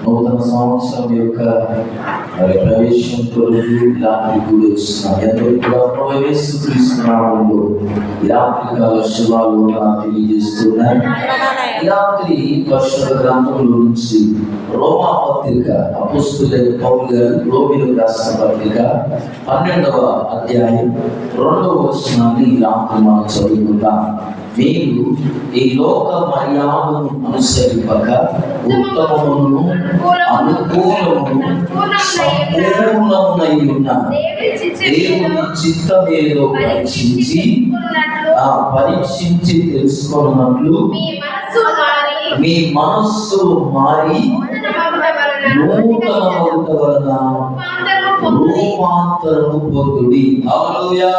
నూతన సంవత్సరం యొక్క ప్రవేశం కొరకు ఇలాంటి గుడి వస్తున్నాం. ఎంతో కూడా ప్రవేశిస్తున్నాము. ఇలాంటి కాల శుభాలు తెలియజేస్తున్నాయి. ఇలాంటి పరిశుద్ధ గ్రంథంలో నుంచి రోమా పత్రిక అపోస్తలుడైన పౌలు గారు రోమీయులకు రాసిన పత్రిక 12వ అధ్యాయం 2వ వచనాన్ని ఇలాంటి మనం చదువుకుందాం. మీరు ఈ లోక మర్యాదను అనుసరింపక ఉత్తమమును అనుకూలమును సంపూర్ణమునై ఉన్న దేవుని చిత్తమేదో పరీక్షించి తెలుసుకున్నట్లు మీ మనస్సు మారి నూతన వలన రూపాంతరము పొందుడి. హల్లెలూయా,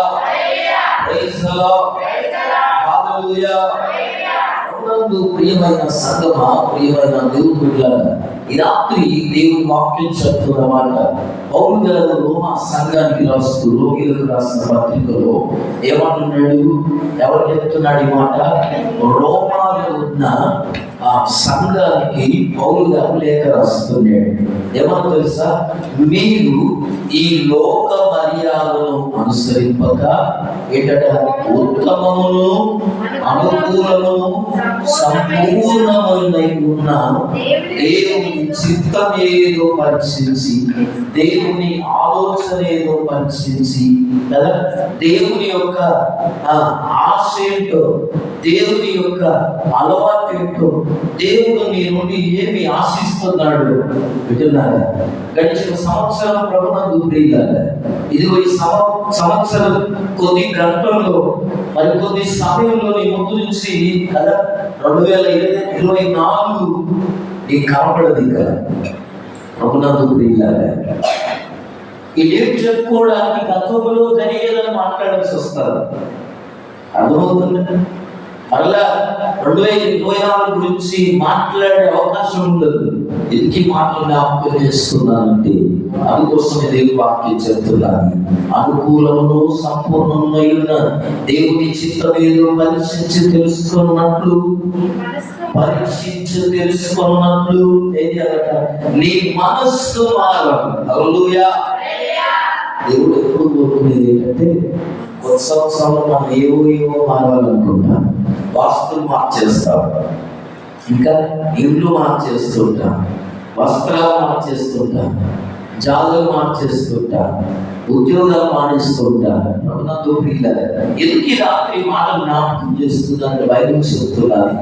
ప్రైజ్ ది లార్డ్, హల్లెలూయా. ప్రియమైన సంగమా, ప్రియమైన దేవుని బిడ్డలారా, ఈ రాత్రి దేవుని వాక్యం చెప్తున్నమాట. పౌలు గారు రోమా సంఘానికి రాస్తూ రోగిలకు రాసిన పత్రికలో ఏమంటున్నాడు? ఎవరు చెప్తున్నాడు ఈ మాట? రోమాలో ఉన్న ఆ సంఘానికి పౌలు గారు లేఖ రాస్తున్నాడు. ఏమన్నా తెలుసా? మీరు ఈ లోక మర్యాదను అనుసరింపక ఏంటంటే ఉత్తమమును అనుకూలము సంపూర్ణమైన ఉన్న దేవుని చిత్తం ఏదో పరీక్షించి, దేవుని ఆలోచన ఏదో పరీక్షించి కదా, దేవుని యొక్క ఆశ ఏంటో, దేవుని యొక్క అలవాటు ఏంటో, దేవుడు నీ నుండి ఏమి ఆశిస్తున్నాడు వింటున్నారా? గడిచిన సంవత్సరం ప్రభునందు ప్రియులారా, ఇదిగో ఈ సంవత్సరం కొద్ది గంటల్లో మరి కొద్ది సమయంలో నీ ముందు నుంచి కదా 2024 నీకు కనపడదు కదా ప్రభునందు ప్రియులారా. ఇదేం చెప్పుకోవడానికి గతంలో జరిగేదని మాట్లాడాల్సి వస్తారు. అర్థమవుతుంది? మరలా 2024 గురించి మాట్లాడే అవకాశం ఉండదు. ఎందుకు మాటలు జ్ఞాపకం చేస్తున్నానంటే అందుకోసమే దేవుని వాక్యం చెప్తున్నాను. అనుకూలమును సంపూర్ణమైన దేవుని చిత్తం ఏదో పరీక్షించి తెలుసుకున్నట్లు ఏది అనట నీ మనస్సు మారాలి. హల్లెలూయా. దేవుడు ఎప్పుడు కోరుకునేది ఏంటంటే కొత్త సంవత్సరంలో మనం ఏవో మారాలనుకుంటాం. వాస్తులు మార్చేస్తాం, ఇంకా ఇల్లు మార్చేస్తుంటాం, వస్త్రాలు మార్చేస్తుంటాం, జాగాలు మార్చేస్తుంటాం, ఉద్యోగాలు మానేస్తుంటాం. ఎందుకు ఈ రాత్రి మాటలు జ్ఞాపకం చేస్తుందంటే బైబిల్ చెప్తున్నది,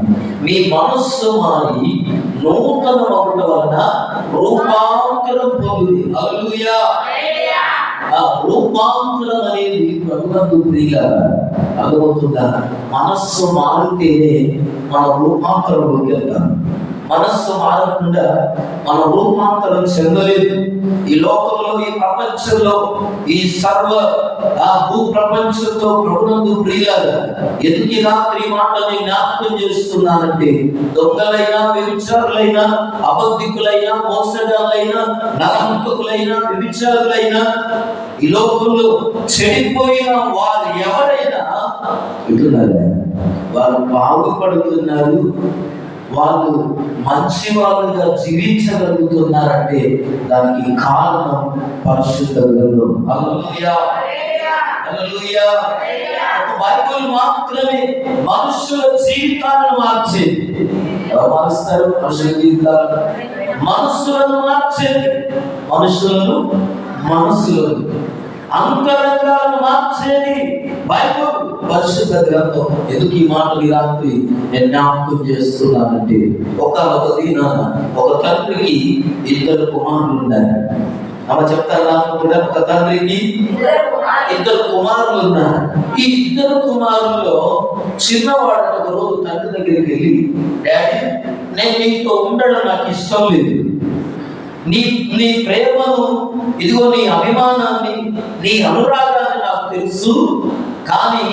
మీ మనస్సు మారి నూతన ఒకటి వలన రూపాంతరం పొందుడి. హల్లెలూయా. రూపాంతరం అనేది ప్రభునందు ప్రియులారా అర్థమవుతుందా? మనస్సు మారితేనే మన రూపాంతరంలోకి వెళ్తాం. మనస్సు మారకుండా మన రూపాంతరం చెందలేదు. ఈ లోకంలో, ఈ ప్రపంచంలో, ఈ సర్వ భూ ప్రపంచంతో ప్రభునందు ప్రియులారా ఎందుకు ఈ రాత్రి మాటని జ్ఞాపకం చేస్తున్నానంటే దొంగలైనా, వ్యభిచారులైనా, అబద్ధికులైనా, మోసగాళ్ళైనా, నరహంతకులైనా, వ్యభిచారులైనా, ఈ లోకంలో చెడిపోయిన వారు ఎవరైనా వింటున్నారా? వారు బాగుపడుతున్నారు, వాళ్ళు మంచి వాళ్ళుగా జీవించగలుగుతున్నారంటే దానికి కారణం పరిశుద్ధ గ్రంథం. హల్లెలూయా, హల్లెలూయా. బైబిల్ మాత్రమే మనుషుల జీవితాలను మార్చేది. ఎవరు మారుస్తారు? మనుషుల జీవితాలను, మనస్సులను మార్చేది. మనస్సులను అంతరంగాలను మార్చేది బైబిల్, పరిశుద్ధ గ్రంథం. ఎందుకు ఈ మాటలు ఈ రాత్రి నేను జ్ఞాపకం చేస్తున్నానంటే ఒక తండ్రికి 2 కుమారులు ఉన్నారు. అమ్మ చెప్తారా? ఒక తండ్రికి 2 కుమారులు ఉన్నారు. ఈ 2 కుమారుల్లో చిన్నవాడు ఒక రోజు తండ్రి దగ్గరికి వెళ్ళి, డాడీ, నేను నీతో ఉండడం నాకు ఇష్టం లేదు. నీ ప్రేమను, ఇదిగో నీ అభిమానాన్ని, నీ అనురాగాన్ని నాకు తెలుసు, కానీ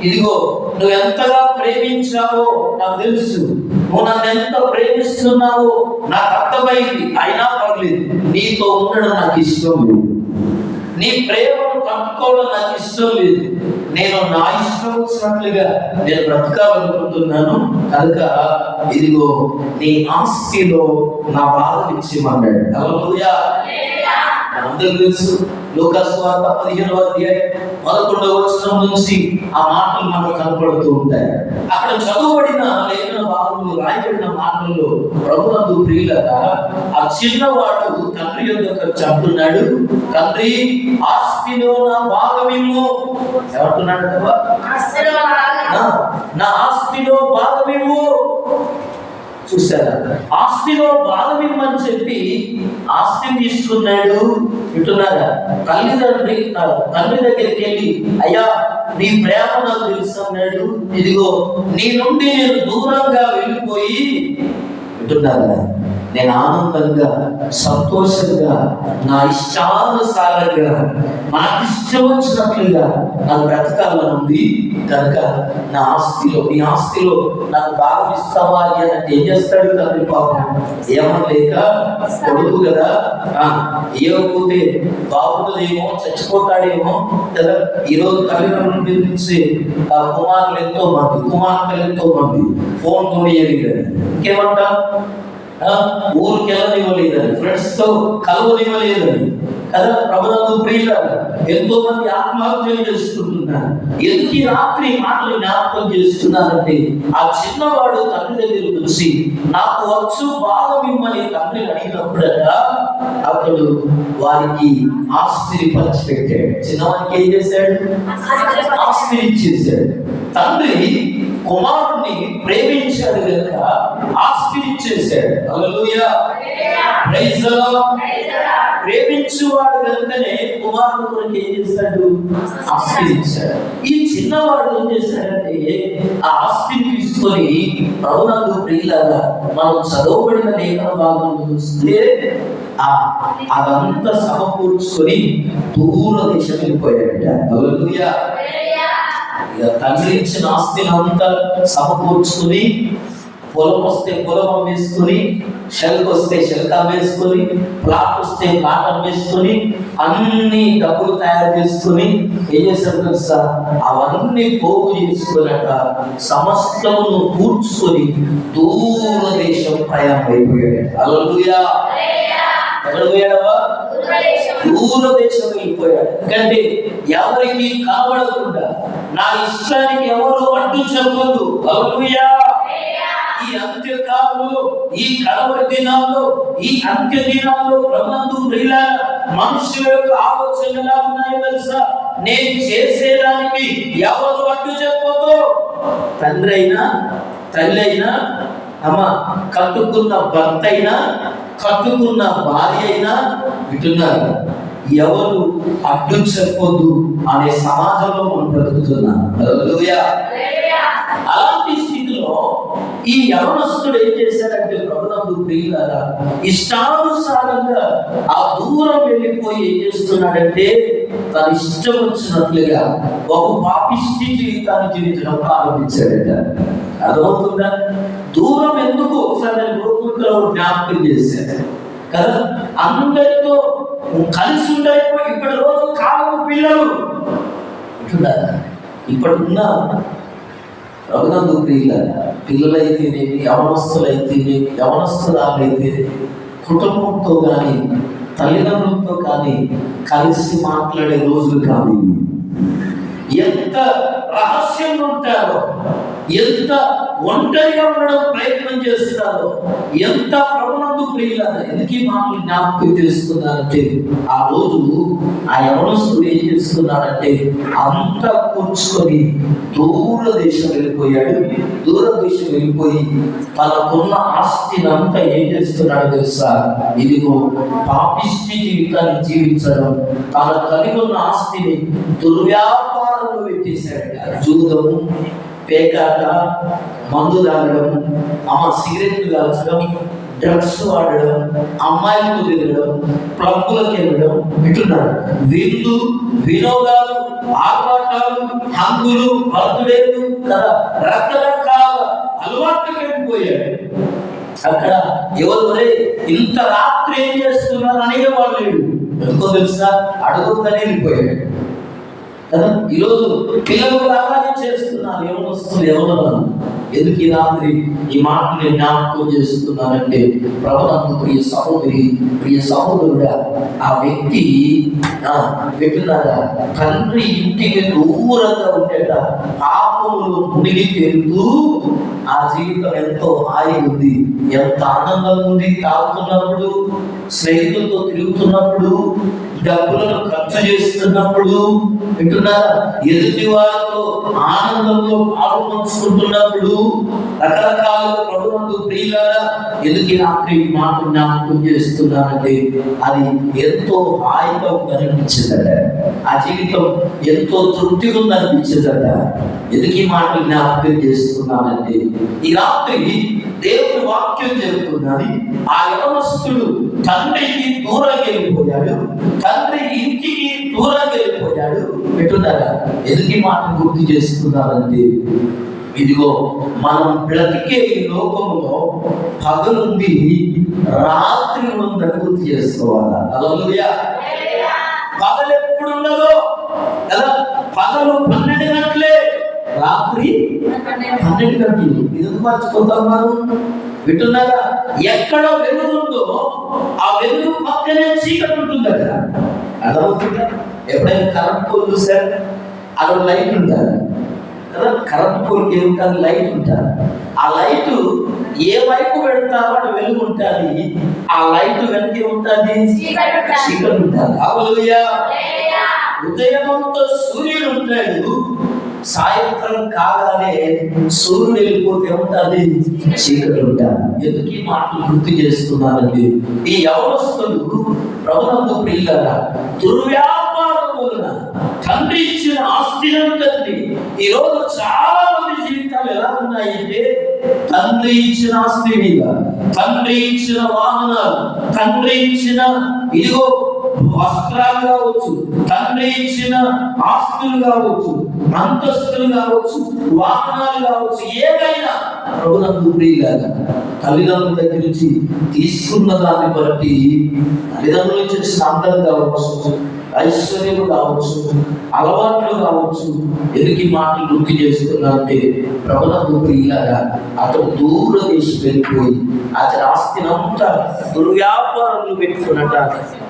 ఇదిగో నువ్వు ఎంతగా ప్రేమించావో నాకు తెలుసు, నువ్వు నన్ను ఎంత ప్రేమిస్తున్నావో నాకు అర్థమైంది. అయినా పర్లేదు, నీతో ఉండడం నాకు ఇష్టం లేదు, నీ ప్రేమను తట్టుకోవడం నాకు ఇష్టం లేదు. నేను నా ఇష్టం వచ్చినట్లుగా నేను బ్రతకాలనుకుంటున్నాను, కనుక ఇదిగో నీ ఆస్తిలో నా భాగం ఇచ్చిమన్నాడు. హల్లెలూయా. మనందరికీ తెలుసు లూకా సువార్త 15వ అధ్యాయం 11వ వచనం నుంచి ఆ మాటలు మనకు కనపడుతూ ఉంటాయి. అక్కడ చదువుబడిన లేఖన భాగంలో రాయబడిన మాటల్లో ప్రభునందు ప్రియులగా ఆ చిన్నవాడు తండ్రి యొద్దకు వచ్చి అంటున్నాడు, తండ్రి ఆస్తిలో నా భాగమిమ్ము. ఏమంటున్నాడు కదా, నా ఆస్తిలో భాగమిమ్ము. చూసారా, ఆస్తిలో భాగం ఇమ్మని చెప్పి ఆస్తిని తీసుకున్నాడు. వింటున్నారా, తండ్రి దగ్గరికి వెళ్ళి, అయ్యా నీ ప్రేమ నాకు తెలుసు అన్నాడు. ఇదిగో నీ నుండి నేను దూరంగా వెళ్ళిపోయి, వింటున్నారా, నేను ఆనందంగా సంతోషంగా నా ఇష్టానుసారంగా నాకు ఇష్టం వచ్చినట్లుగా నాకు బ్రతకాలనుంది, కనుక నా ఆస్తిలో నీ ఆస్తిలో నాకు బాగా ఇస్తావా అని అంటే ఏం చేస్తాడు తండ్రి? పాపం ఏమనలేక, కొడుకు కదా, ఏమవుతే బాగుంటుందేమో, చచ్చిపోతాడేమో కదా. ఈరోజు తల్లిదండ్రులు గురించి కుమారులు ఎంతో మంది, కుమార్తెలు ఎంతో మంది ఫోన్ కొనియలేదు, ఇంకేమంటా ఊరికి వెళ్ళనివ్వలేదని, ఫ్రెండ్స్ తో కలవనివ్వలేదని కదా. ప్రభునందు ప్రియులారా, ఎంతో మంది ఆత్మహత్యలు చేసుకుంటున్నారు. ఎందుకు ఈ రాత్రి మాటలు జ్ఞాపకం చేస్తున్నారంటే, ఆ చిన్నవాడు తండ్రి దగ్గరికి వచ్చి నాకు వచ్చు భాగం ఇమ్మని తండ్రిని అడిగినప్పుడట అతడు వారికి ఆస్తిని పంచిపెట్టాడు. చిన్నవాడికి ఏం చేశాడు? ఆస్తిని ఇచ్చేశాడు. తండ్రి కుమారుడిని ప్రేమించాడు కనుక ఆస్తిని ఇచ్చేశాడు. హల్లెలూయా, ప్రైజ్ ది లార్డ్. ప్రేమించువాడు కనుకనే కుమారుడు కొరకు ఏం చేశాడు? ఆస్తిని ఇచ్చాడు. ఈ చిన్నవాడు ఏం చేశాడంటే ఆ ఆస్తిని తీసుకొని ప్రభునందు ప్రియులారా, మనం చదవబడిన లేఖన భాగం చూస్తే అదంతా సమకూర్చుకొని దూర దేశం వెళ్ళిపోయాడట. హల్లెలూయా. తండ్రి ఇచ్చిన ఆస్తిని అంతా సమకూర్చుకుని, పొలం వస్తే పొలం అమ్మేసుకుని, షెల్క్ వస్తే షెల్క్ అమ్మేసుకొని, ప్లాట్ వస్తే ప్లాట్ అమ్మేసుకొని, అన్ని డబ్బులు తయారు చేసుకుని ఏం చేశారు తెలుసా? అవన్నీ పోగు చేసుకున్నట సమస్తమును కూర్చుకొని దూర దేశం ప్రయాణం అయిపోయాడు. హల్లెలూయా. ఎక్కడ పోయాడవా? దూర దేశం వెళ్ళిపోయాడు. ఎందుకంటే ఎవరికి కనబడకుండా, నా ఇష్టానికి ఎవరు అడ్డు చెప్పదు. హల్లెలూయా. ఈ అంత్యకాలంలో, ఈ కడవరి దినాల్లో, ఈ అంత్య దినాల్లో ప్రభునందు ప్రియులారా, మనుషుల యొక్క ఆలోచనలు ఎలా ఉన్నాయో తెలుసా? నేను చేసేదానికి ఎవరు అడ్డు చెప్పదు. తండ్రి అయినా, తల్లి అయినా, కట్టుకున్న భర్త అయినా, కట్టుకున్న భార్య అయినా, వింటున్నారు, ఎవరు అడ్డు చెప్పొద్దు అనే సమాజంలో మనం బ్రతుకుతున్నాం. హల్లెలూయా. అలాంటి స్థితిలో ఈ యవనస్తుడు ఏం చేశాడంటే ప్రభునందు ప్రియులారా, ఇష్టానుసారంగా ఆ దూరం వెళ్ళిపోయి ఏం చేస్తున్నాడంటే తన ఇష్టం వచ్చినట్లుగా ఒక పాపిష్టి జీవితాన్ని జీవించడం ప్రారంభించాడట. అర్థమవుతుందా? దూరం ఎందుకు? ఒకసారి లోకుల్లో జ్ఞాపకం చేశాడు కదా. అందరితో కలిసి ఉండైపోయి ఇప్పటి రోజు కాలం పిల్లలు ఇప్పుడున్న ప్రభునందు ప్రియులారా, పిల్లలైతేనేమి, యవనస్తులైతేనేమి, యవనస్తురాలైతేనేమి, కుటుంబంతో కానీ తల్లిదండ్రులతో కానీ కలిసి మాట్లాడే రోజులు కాదు. ఎంత రహస్యంగా ఉంటారో, ఎంత ఒంటరిగా ఉండడం ప్రయత్నం చేస్తున్నారో, ఎంత ప్రభునందు ప్రియులారా. ఎందుకు ఈ మాటలు జ్ఞాపకం చేసుకున్నారంటే, ఆ రోజు ఆ యవనస్తుడు ఏం చేస్తున్నాడంటే అంతా కూర్చుకొని దూర దేశం వెళ్ళిపోయాడు. దూర దేశం వెళ్ళిపోయి తనకున్న ఆస్తిని అంతా ఏం చేస్తున్నాడు తెలుసా? ఇదిగో పాపిష్టి జీవితాన్ని జీవించడం, తన కలిగి ఉన్న ఆస్తిని దుర్వ్యాపారంలో పెట్టేశాడు. జూదము, పేకాట, మందు తాగడం, సిగరెట్లు కాల్చడం, డ్రగ్స్ వాడడం, అమ్మాయిలకు తిరగడం, క్లబ్బులకు వెళ్ళడం, వింటున్నాడు. విందు, వినోదాలు, ఆర్భాటాలు, హంగులు, బర్త్డేలు కదా, రకరకాల అలవాట్లు వెళ్ళిపోయాడు. అక్కడ ఎవరు ఇంత రాత్రి ఏం చేస్తున్నారు అనేవాళ్ళు లేడు. ఎందుకో తెలుసా? అడుగుతూనే వెళ్ళిపోయాడు. కదా. ఈరోజు పిల్లలు అలాగే చేస్తున్నారు. ఎవరు ఎందుకు ఈ రాత్రి ఈ మాటని జ్ఞాపకం చేస్తున్నానంటే, ప్రభునందు ప్రియ సహోదరి, ప్రియ సహోదరుడా, ఆ వ్యక్తి పెట్టినారా తండ్రి ఇంటికి దూరంగా ఉండేట పాపములు మునిగి తేలుతూ ఆ జీవితం ఎంతో హాయి ఉంది, ఎంత ఆనందంగా ఉంది. తాగుతున్నప్పుడు, స్నేహితులతో తిరుగుతున్నప్పుడు, డబ్బులను ఖర్చు చేస్తున్నప్పుడు, వింటున్నారా, ఎదుటి వారితో ఆనందంలో పాలు పంచుకుంటున్నప్పుడు, రకరకాలుగా ప్రభువునందు ప్రియులారా, ఎందుకు రాత్రి మాట జ్ఞాపకం చేస్తున్నానంటే, అది ఎంతో హాయిగా అనిపించిందట. ఆ జీవితం ఎంతో తృప్తిగా ఉందనిపించిందట. ఎందుకు ఈ మాట జ్ఞాపకం చేస్తున్నానంటే, ఈ రాత్రి దేవుని వాక్యం చెబుతున్నది, ఆ యవనస్తుడు తండ్రికి దూరంగా వెళ్ళిపోయాడు, తండ్రి ఇంటికి దూరంగా వెళ్ళిపోయాడు. పెట్టున్నారా, ఎందుకు ఈ మాట గుర్తు చేస్తున్నారంటే, ఇదిగో మనం బ్రతికే ఈ లోకంలో పగలుంది, రాత్రి ఉందని గుర్తు చేసుకోవాలా. హల్లెలూయా. పగలు ఎప్పుడు ఉన్నదో కదా, పగలు 12 గంటలే, రాత్రి 12 గంటలు. ఎందుకు మర్చిపోతాం మనం? వింటున్నారా, ఎక్కడ వెలుగుందో ఆ వెలుగు పక్కనే చీకటి ఉంటుందట. అర్థమవుతుందా? ఎప్పుడైనా కరెంట్ పోల్ చూసారు? అక్కడ లైట్ ఉంటారు కదా. కరెంట్ పోల్కి ఏముంటుంది? లైట్ ఉంటారు. ఆ లైట్ ఏ వైపు పెడతారో అటు వెలుగు ఉంటుంది, ఆ లైట్ వెనక ఉంటుంది, చీకటి ఉంటుంది. హల్లెలూయా. ఉదయమంతా సూర్యుడు ఉంటాడు, సాయంత్రం కాగానే సూర్యుడు వెళ్ళిపోతే ఉంటుంది, చీకటి ఉంటాడు. ఎందుకు ఈ మాటలు గుర్తు చేస్తున్నారండి? ఈ యవనస్తులు ప్రభువునందు ప్రియులారా, దుర్వ్యాపారం వలన తండ్రి ఇచ్చిన ఆస్తినంతటి, ఈరోజు చాలా మంది జీవితాలు ఎలా ఉన్నాయంటే, తండ్రి ఇచ్చిన ఆస్తి మీద, తండ్రి ఇచ్చిన వాహనాలు, తండ్రి ఇచ్చిన ఇదిగో వస్త్రాలు కావచ్చు, తండ్రి ఇచ్చిన ఆస్తులు కావచ్చు, అంతస్తులు కావచ్చు, వాహనాలు కావచ్చు, ఏదైనా ప్రభువునందు ప్రియులారా, తల్లిదండ్రుల దగ్గర నుంచి తీసుకున్న దాన్ని బట్టి, తల్లిదండ్రుల నుంచి వచ్చిన అందం కావచ్చు, ఐశ్వర్యము కావచ్చు, అలవాట్లు కావచ్చు, ఎందుకు ఈ మాటలు గుర్తు చేస్తున్నారంటే, ప్రభువునందు ప్రియులారా, అతను దూర దేశం వెళ్ళిపోయి అతని ఆస్తినంతా దుర్వ్యాపారంలో పెట్టుకున్నట్ట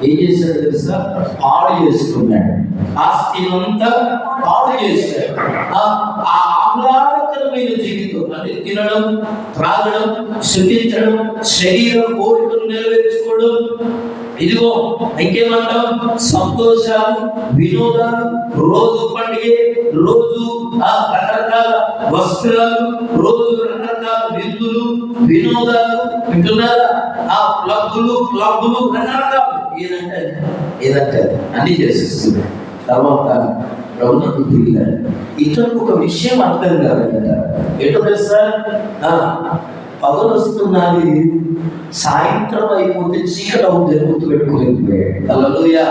ఏం చేశాడు తెలుసా? పాడు చేసుకున్నాడు. ఆస్తినంతా పాడు చేశాడు. ఆ ఆహ్లాదకరమైన జీవితం అంటే తినడం, త్రాగడం, శుద్ధించడం, శరీరం కోరికలు నెరవేర్చుకోవడం, ఇదిగో ఇంకేమంటాం, సంతోషాలు, వినోదాలు, రోజు పండుగ, రోజు రకరకాల వస్త్రాలు, రోజు రకరకాల విందులు, వినోదాలు, వింటున్నారా, ఆ క్లబ్బులు రకరకాలు, ఏదంటే అన్ని చేసేస్తుంది. తర్వాత ప్రభువునందు ప్రియులారా, ఇతరులకు ఒక విషయం అర్థం కాదంట. ఏంటో తెలుసా? పగలు వస్తున్నది, సాయంత్రం అయిపోతే చీకటి అవుతుంది, గుర్తుపెట్టుకోలేకపోయాడు. హల్లెలూయా.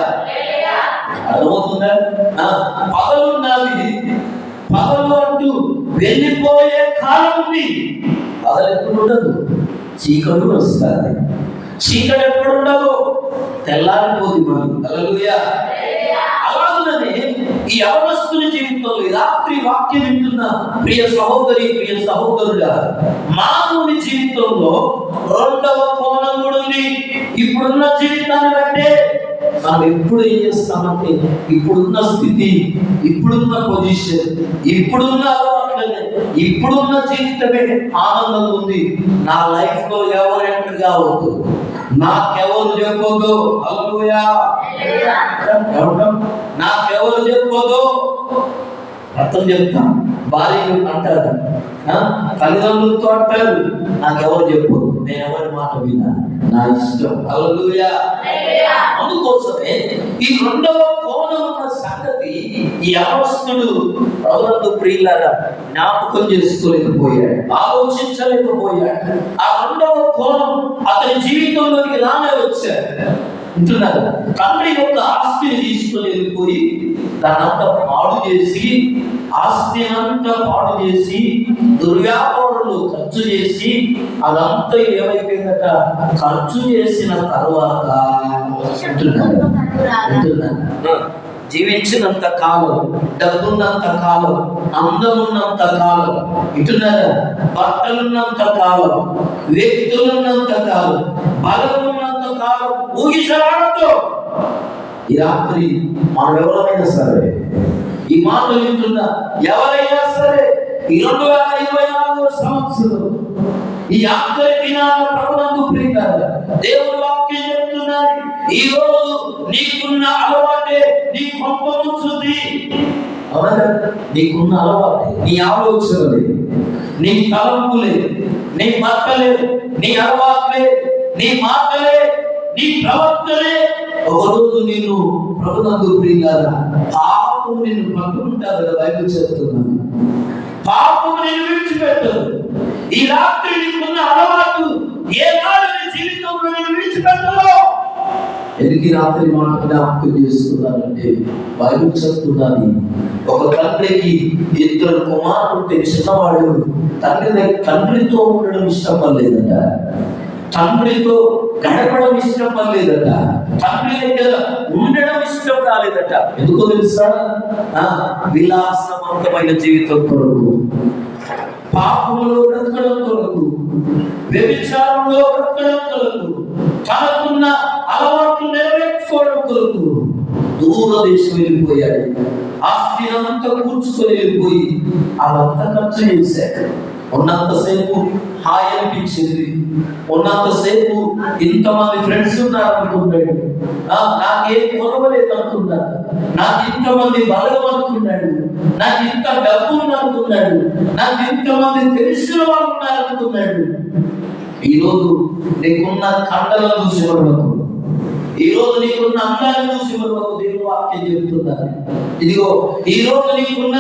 అర్థమవుతుందా? పగలున్నది, పగలు అంటూ వెళ్ళిపోయే కాలం ఉంది. పగలు ఎప్పుడు ఉండదు, చీకటి వస్తుంది. చీకటి ఎప్పుడు ఉండదు, తెల్లారిపోతుంది మనం. హల్లెలూయా. అలాగనే ఈ యవనస్తుని జీవితంలో ఈ రాత్రి వాక్యం వింటున్న ప్రియ సహోదరి, ప్రియ సహోదరుడా, మానవుని జీవితంలో రెండవ కోణం కూడా ఉంది. ఇప్పుడున్న జీవితాన్ని బట్టే మనం ఎప్పుడు ఏం చేస్తామంటే, ఇప్పుడున్న స్థితి, ఇప్పుడున్న పొజిషన్, ఇప్పుడున్న అలవాట్లనే, ఇప్పుడున్న జీవితమే ఆనందంగా ఉంది. నా లైఫ్ లో ఎవరు ఎంటర్ కావద్దు, నాకెవరు చెప్పొద్దు. హల్లెలూయా. నాకెవరు చెప్పొద్దు. అర్థం చెప్తా, భార్యలు అంటారు, తల్లిదండ్రులతో అంటారు, నాకెవరు చెప్పొద్దు, నేను ఎవరి మాట విన్నా, నా ఇష్టం. హల్లెలూయా. అందుకోసమే ఈ రెండవ కోణం ఉన్న సంగతి ఈ యవనస్తుడు ప్రభువునందు ప్రియులారా జ్ఞాపకం చేసుకోలేకపోయాడు, ఆలోచించలేకపోయాడు. ఆ రెండవ కోణం అతని జీవితంలోకి రానే వచ్చాడు. వింటున్నారు, తండ్రి యొక్క ఆస్తిని తీసుకొని వెళ్ళిపోయి దానంతా పాడు చేసి, ఆస్తి అంతా పాడు చేసి, దుర్వ్యాపారంలో ఖర్చు చేసి, అదంతా ఏమైపోయిందట, ఖర్చు చేసిన తర్వాత జీవించినంత కాలం, డబ్బున్నంత కాలం, అందమున్నంత కాలం, ఇటున్నారా బట్టలున్నంత కాలం, వ్యక్తులున్నంత కాలం, బలమున్నంత కాలం ఊగిసలాడుతూ ఈ రాత్రి మనం ఎవరైనా సరే, ఈ మాటలు వింటున్న ఎవరైనా సరే, ఈ 2024 సంవత్సరం ఈ ఆఖరి దినాల ప్రభువుకు ప్రియులారా, దేవుని వాక్యం చెప్తున్నది, ఈ రోజు నీకున్న అలవాటే నీ కొంప ముంచుతుంది. అవునా? నీకున్న అలవాటే, నీ ఆలోచనలే, నీ తలంపులే, నీ బట్టలే, నీ అలవాట్లే, నీ మాటలే, నీ ప్రవర్తనే ఒకరోజు నేను ప్రభువుకు ప్రియులారా పాపం నిన్ను పట్టుకుంటారు. బైబిల్ చెప్తున్నాను, పాపం నేను విడిచిపెట్టదు. ఈ రాత్రి నీకున్న అలవాటు ఏనాడు నీ జీవితంలో నేను విడిచిపెట్టను. ఎందుకు ఈ రాత్రి మాట జ్ఞాపకం చేస్తున్నానంటే బైబిల్ చెప్తున్నది, ఒక తండ్రికి 2 కుమారులు ఉంటే చిన్నవాడు తండ్రితో ఉండడం ఇష్టం పడలేదట, తండ్రితో గడపడం ఇష్టం పడలేదట, తండ్రి దగ్గర ఉండడం ఇష్టం కాలేదట. ఎందుకో తెలుసా? విలాసవంతమైన జీవితం కొరకు, పాపంలో బ్రతకడం కొరకు, వ్యభిచారంలో బ్రతకడం కొరకు, తనకున్న అలవాట్లు నెరవేర్చుకోవడం కొరకు దూరదేశం వెళ్ళిపోయాడు. ఆస్తి అంతా కూర్చుకొని వెళ్ళిపోయి అదంతా ఖర్చు చేశాడు. ఉన్నంతసేపు హాయి అనిపించింది, ఉన్నంతసేపు ఇంతమంది ఫ్రెండ్స్ ఉన్నారు అనుకున్నాడు, నాకేం కొనవలేదు అనుకున్నాడు, నాకు ఇంతమంది బలం అనుకున్నాడు, నాకు ఇంత డబ్బు అనుకున్నాడు, నాకు ఇంతమంది తెలిసిన వాళ్ళు ఉన్నారు అనుకున్నాడు. ఈరోజు నీకున్న కండలను చూసి మనకు, ఈరోజు నీకున్న అందాన్ని చూసి మనకు దేవుని వాక్యం చెప్తున్నారు. ఇదిగో ఈరోజు నీకున్న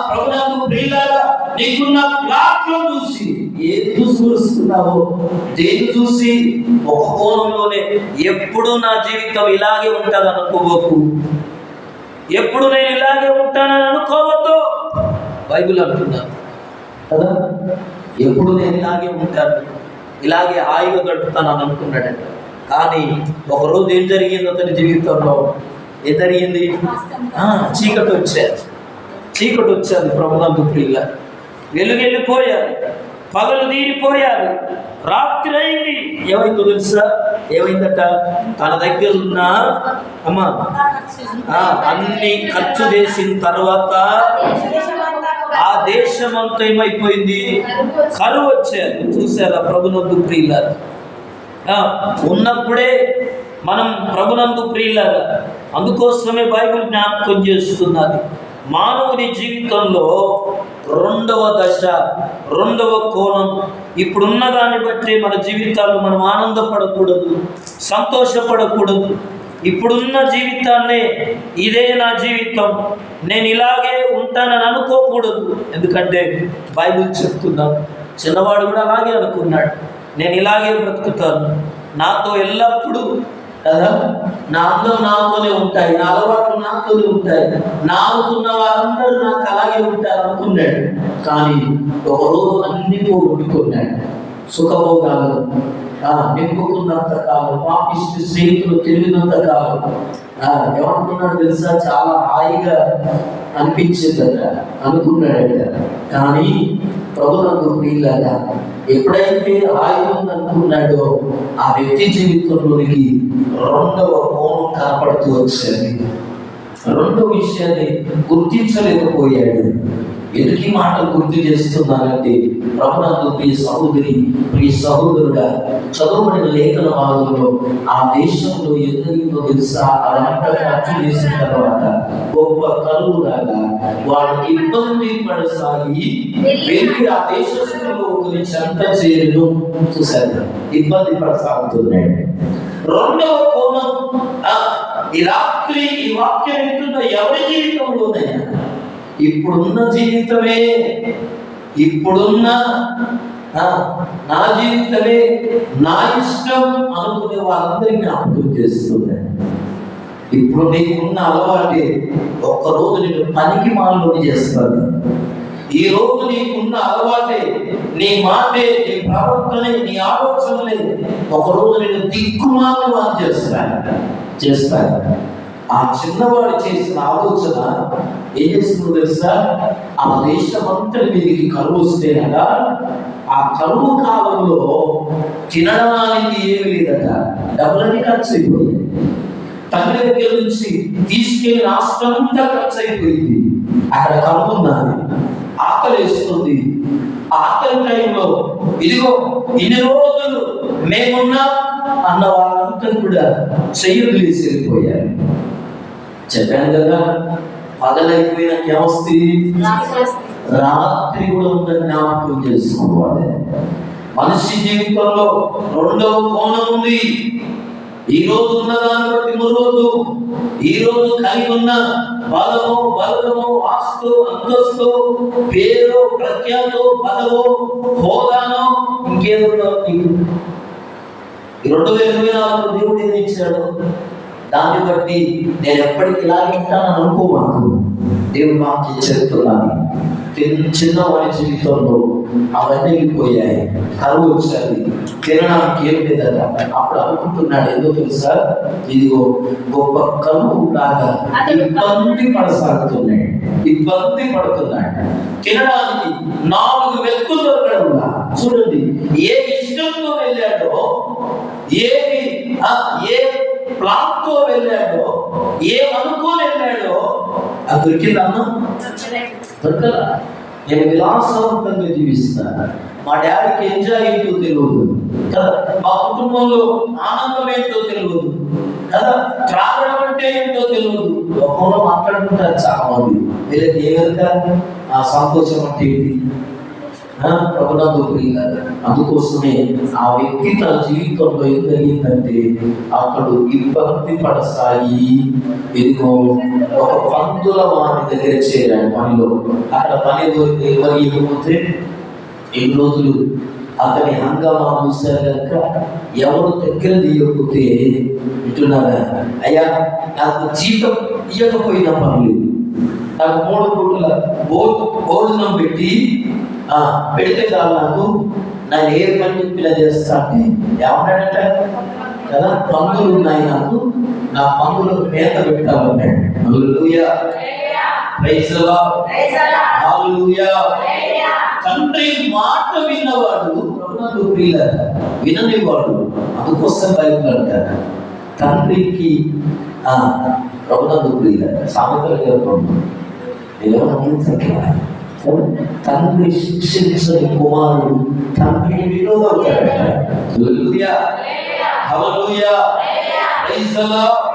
ప్రభువుకు ప్రియులారా, నీకున్న ప్లాట్లను చూసి ఏది చూసి మురుస్తున్నావో, దేని చూసి ఒక కోణంలోనే ఎప్పుడు నా జీవితం ఇలాగే ఉంటుంది అనుకోవద్దు, ఎప్పుడు నేను ఇలాగే ఉంటానని అనుకోవద్దు. బైబిల్ అంటున్నాను కదా, ఎప్పుడు నేను ఇలాగే ఉంటాను, ఇలాగే హాయిగా గడుపుతానని అనుకున్నాడంట. కానీ ఒకరోజు ఏం జరిగింది అతని జీవితంలో? ఏం జరిగింది? చీకటి వచ్చేది ప్రభువుకు ప్రియులారా. వెలుగెళ్ళిపోయారు, పగలు తీరిపోయారు, రాత్రి అయింది. ఏమైందో తెలుసా? ఏమైందట? తన దగ్గర ఉన్న అన్ని ఖర్చు చేసిన తర్వాత ఆ దేశం అంతా ఏమైపోయింది? కరువు వచ్చారు. చూసారా ప్రభువుకు ప్రియులారా? ఉన్నప్పుడే మనం ప్రభువుకు ప్రియులారా. అందుకోసమే బైబిల్ జ్ఞాపకం చేస్తున్నది, మానవుని జీవితంలో 2వ దశ, 2వ కోణం. ఇప్పుడున్న దాన్ని బట్టి మన జీవితాలు మనం ఆనందపడకూడదు, సంతోషపడకూడదు. ఇప్పుడున్న జీవితాన్నే ఇదే నా జీవితం, నేను ఇలాగే ఉంటానని అనుకోకూడదు. ఎందుకంటే బైబిల్ చెప్తున్నాను, చిన్నవాడు కూడా అలాగే అనుకున్నాడు, నేను ఇలాగే బ్రతుకుతాను, నాతో ఎల్లప్పుడూ కదా నా అందం నాతోనే ఉంటాయి, నా అలవాట్లు నాతోనే ఉంటాయి, నాకున్న వారందరూ నాకు అలాగే ఉంటారు అనుకున్నాడు. కానీ ఒకరోజు అన్ని పోగొట్టుకున్నాడు. సుఖభోగాలు నింపుకున్నంత కాలం, పాపిష్టి స్నేహితులు తిరిగినంత కాలం ఏమనుకున్నాడు తెలుసా? చాలా హాయిగా అనిపించిందట, అనుకున్నాడట. కానీ ప్రభువుకు ప్రియులారా, ఎప్పుడైతే హాయిగా ఉందనుకున్నాడో ఆ వ్యక్తి జీవితంలోనికి 2వ కోణం కనపడుతూ వచ్చేది. 2వ విషయాన్ని గుర్తించలేకపోయాడు. ఎందుకు ఈ మాటలు గుర్తు చేస్తున్నానంటే, ప్రభువుకు ప్రియ సహోదరి, ప్రియ సహోదరుడా, చదువుబడిన లేఖన భాగంలో ఆ దేశంలో ఎదురైందో తెలుసా? అదంతా ఖర్చు చేసిన తర్వాత గొప్ప కరువు రాగా వాడు ఇబ్బంది పడసాగి వెళ్ళి ఆ దేశస్తుల్లో ఒకరి చెంత చేరును. చూశారు, ఇబ్బంది పడసాగుతున్నాడు. 2వ కోణం, ఈ రాత్రి ఈ వాక్యం వింటున్న ఎవరి జీవితంలోనైనా ఇప్పుడున్న జీవితమే, ఇప్పుడున్న నా జీవితమే, నా ఇష్టం అనుకునే వాళ్ళందరినీ జ్ఞాపకం చేస్తున్నాడు. ఇప్పుడు నీకున్న అలవాటే ఒక్కరోజు నేను పనికి మాలోని చేస్తాను. ఈ రోజు నీకున్న అలవాటే, నీ మాటే, నీ ప్రవర్తనే, నీ ఆలోచనలే ఒకరోజు నేను దిక్కుమాలు చేస్తాను. ఆ చిన్నవాడు చేసిన ఆలోచన ఏం చేస్తుందో తెలుసా? ఆ దేశం అంతటి మీదకి కరువు వస్తేనట, ఆ కరువు కాలంలో తినడానికి ఏమి లేదట, డబ్బులన్నీ ఖర్చు అయిపోయాయి. తండ్రి దగ్గర నుంచి తీసుకెళ్లి రాష్ట్రమంతా ఖర్చు అయిపోయింది. అక్కడ కరువు ఉన్నది, ఆకలి వేస్తుంది. ఆకలి టైంలో ఇదిగో ఇన్ని రోజులు మేమున్నా అన్న వాళ్ళంతా కూడా చెయ్యలు వేసి వెళ్ళిపోయారు. చెప్పాను కదా, పగలైపోయిన వ్యవస్థ రాత్రి కూడా ఉందని జ్ఞాపకం చేసుకోవాలి. మనిషి జీవితంలో రెండవ కోణం ఉంది. ఈ రోజు ఉన్న దాన్ని బట్టి మరోజు, ఈ రోజు కలిగి ఉన్న బలము, బలము, ఆస్తు, అంతస్తు, పేరు, ప్రఖ్యాతో, పదవో, హోదానో, ఇంకేదో 2024 దేవుడు ఏమి ఇచ్చాడు, దాన్ని బట్టి నేను ఎప్పటికీ ఇలాగే ఉంటానని అనుకోమాను. దేవుడు మాకు చెప్తున్నాను, చిన్నవాడి జీవితంలో అవన్నీ వెళ్ళిపోయాయి, కరువు వచ్చాయి, తినడానికి ఏం లేదట. అప్పుడు అనుకుంటున్నాడు, ఏదో తెలుసా, ఇదిగో గొప్ప కరువు లాగా ఇబ్బంది పడుతున్నాడు. తినడానికి 4 వెతుకులు దొరకడంలా. చూడండి, ఏ ఇష్టంతో వెళ్ళాడో, ఏ ప్లాన్ తో వెళ్ళాడో, ఏమనుకోని వెళ్ళాడో అది దొరికిందమ్మా, దొరకలా. నేను విలాసవంతంగా జీవిస్తాను, మా డాడీకి ఎంజాయ్ ఏంటో తెలియదు కదా, మా కుటుంబంలో ఆనందం ఏంటో తెలియదు కదా, త్రాగడం అంటే ఏంటో తెలియదు. లోకంలో మాట్లాడుకుంటారు చాలా మంది, వీళ్ళకి ఏమవుతా ఆ సంతోషం అంటే ఏంటి, అందుకోసమే ఆ వ్యక్తి తన జీవితంలో ఏం జరిగిందంటే, అతడు ఇబ్బంది పడసాగి ఎన్నో ఒక పందుల వాడి దగ్గర చేరాడు పనిలో. అక్కడ పని ఇవ్వకపోతే 7 రోజులు అతని హంగామా చూశారు కనుక ఎవరు దగ్గర తీయకపోతే వింటున్నారా, అయ్యా నాకు జీతం ఇవ్వకపోయినా పర్లేదు, నాకు 3 పూటల భోజనం పెడితే చాలు, నాకు నేను ఏ పని చెప్పినా చేస్తా అంటే ఏమన్నాడట కదా, పందులు ఉన్నాయి నాకు, నా పందులకు మేత పెట్టాలన్నాడు. హల్లెలూయా, ప్రైజ్ ది లార్డ్, హల్లెలూయా. తండ్రి మాట విన్నవాడు విననివాడు, అందుకోసం బైబిల్ అంటారు తండ్రికి ప్రభునందు ప్రియులారా. సామెతలు ఏమన్నా తండ్రి శిక్షించని కుమారుడు తండ్రికి విరోధవుతాడట. హల్లెలూయా, హల్లెలూయా, ప్రైజ్ ది లార్డ్,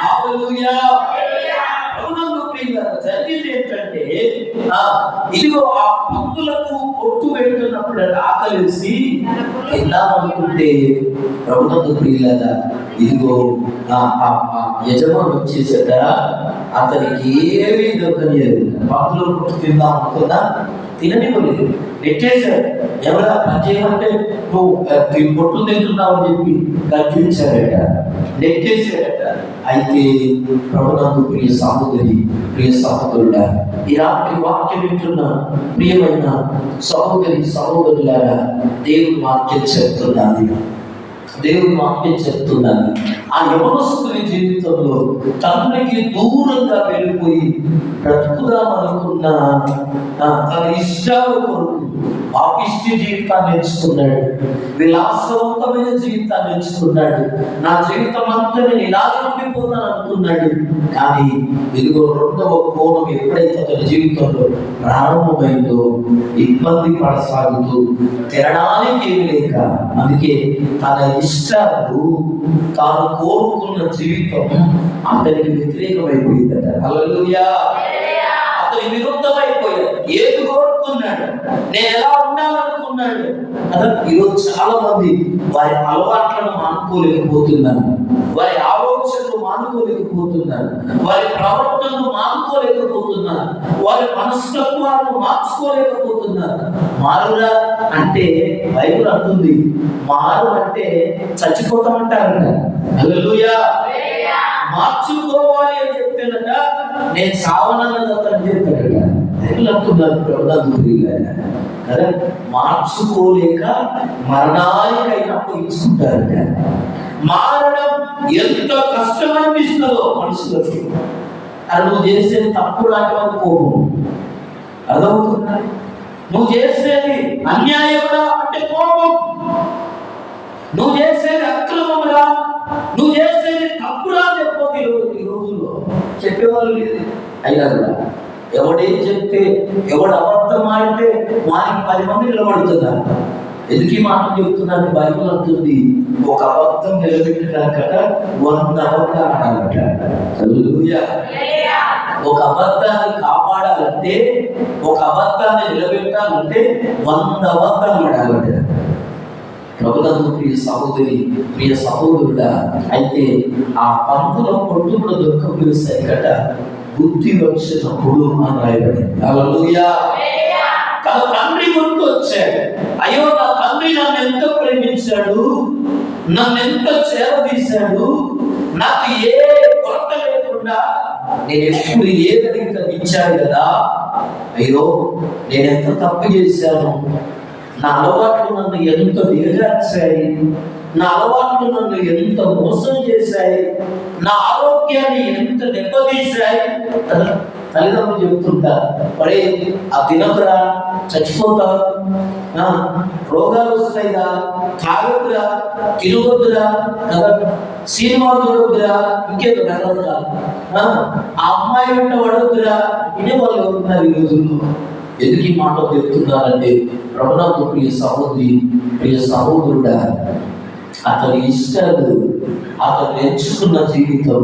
హల్లెలూయా. జరిగింది ఏంటంటే, ఇదిగో ఆ పందులకు పొట్టు పెడుతున్నప్పుడు ఆకలిసి వెళ్ళామనుకుంటే ప్రభుత్వ ప్రియులారా, ఇదిగో యజమాని వచ్చేసట అతనికి ఏమీ దొరకలేదు. పందులు పొట్టు తిందాం అనుకున్నా తిననివ్వలేదు, నెట్టేశాడు. ఎవరా పని చేయమంటే నువ్వు పొట్టు తింటున్నావు అని చెప్పి గర్జించాడట, నెట్టేశాడట. అయితే ప్రభునందు ప్రియ సహోదరి, ప్రియ సహోదరుడా, ఈ రాత్రి వాక్యం వింటున్న ప్రియమైన సహోదరులారా, దేవుని వాక్యం చెప్తున్నాను. ఆ యవనస్తుని జీవితంలో తండ్రికి దూరంగా వెళ్ళిపోయి బ్రతుకుదామనుకున్న తన ఇష్టాల కొరకు పాపిష్టి జీవితాన్ని ఎంచుకున్నాడు, విలాసవంతమైన జీవితాన్ని ఎంచుకున్నాడు. నా జీవితం అంతా నేను ఇలాగే ఉండిపోతాను అనుకున్నాడు. కానీ ఇదిగో రెండవ కోణం ఎప్పుడైతే అతని జీవితంలో ప్రారంభమైందో, ఇబ్బంది పడసాగుతూ తినడానికి ఏమి లేక, అందుకే తన ఇష్టాలు తాను కోరుకున్న జీవితం అతనికి వ్యతిరేకమైపోయిందట. హల్లెలూయా, అతని విరుద్ధమైపోయాడు. ఏది కోరుకున్నాడు, నేను ఎలా ఉండాలనుకున్నాడు కదా. ఈరోజు చాలా మంది వారి అలవాట్లను మానుకోలేకపోతున్నారు, వారి ఆలోచనలు మానుకోలేకపోతున్నారు, వారి ప్రవర్తనను మానుకోలేకపోతున్నారు, వారి మనస్తత్వాలను మార్చుకోలేకపోతున్నారు. మారురా అంటే బైబిల్ అంటుంది, మారు అంటే చచ్చిపోతామంటారట. హల్లెలూయా, మార్చుకోవాలి అని చెప్తాడట, నేను సావనన్నదని చెప్తాడట. బైబిల్ అంటున్నారు కదా, మార్చుకోలేక మరణానికైనా అప్పగించుకుంటారట. మారడం ఎంత కష్టం అనిపిస్తుందో మనుషులకు. అది నువ్వు చేసే తప్పు రాకపోతే కోపం, అర్థమవుతుందా? నువ్వు చేసేది అన్యాయంగా అంటే కోపం, నువ్వు చేసేది అక్రమంగా, నువ్వు చేసేది తప్పురా చెప్పదు. ఈ రోజుల్లో చెప్పేవాళ్ళు లేదు. అయినా కూడా ఎవడేం చెప్తే, ఎవడు అబద్ధం ఆడితే వారికి 10 మంది నిలబడుతున్నారు. ఎందుకు ఈ మాట చెప్తున్నాను? బైబిల్ అంటుంది, ఒక అబద్ధం నిలబెట్టడానికట 100 అబద్ధాలు ఆడాలట. హల్లెలూయా. ఒక అబద్ధాన్ని కాపాడాలంటే, ఒక అబద్ధాన్ని నిలబెట్టాలంటే 100 అబద్ధాలు ఆడాలట. ప్రభునందు ప్రియ సహోదరి, ప్రియ సహోదరుడా, అయితే ఆ పంపులో పొట్టు కూడా దొరకపోయేసరి కట బుద్ధి వచ్చినప్పుడు అని రాయబడింది. హల్లెలూయా. తన తండ్రి గుర్తు వచ్చాడు. అయ్యో, నా తండ్రి నన్ను ఎంత ప్రేమించాడు, నన్ను ఎంత చేరదీశాడు, నాకు ఏ కొరత లేకుండా నేను ఎప్పుడు ఏదైతే ఇచ్చాడు కదా. అయ్యో, నేను ఎంత తప్పు చేశాను, నా అలవాట్లు నన్ను ఎంత దిగజార్చాయి, నా అలవాట్లు నన్ను ఎంత మోసం చేశాయి, నా ఆరోగ్యాన్ని ఎంత దెబ్బతీశాయి. తల్లిదండ్రులు చెప్తుంటారు, మరే ఆ తినకురా చచ్చిపోతావు, రోగాలు వస్తాయిరా, తాగొద్దురా, తినవద్దురా కదా, సినిమా చూడొద్దురా, ఇంకేదో కదరా, ఆ అమ్మాయి వెంట పడొద్దురా, ఇదే వాళ్ళు ఉంటున్నారు ఈ రోజుల్లో. ఎందుకు ఈ మాట చెప్తున్నారంటే, ప్రభునందు ప్రియ సహోదరి, ప్రియ సహోదరుడా, అతని ఇష్టాలు, అతను ఎంచుకున్న జీవితం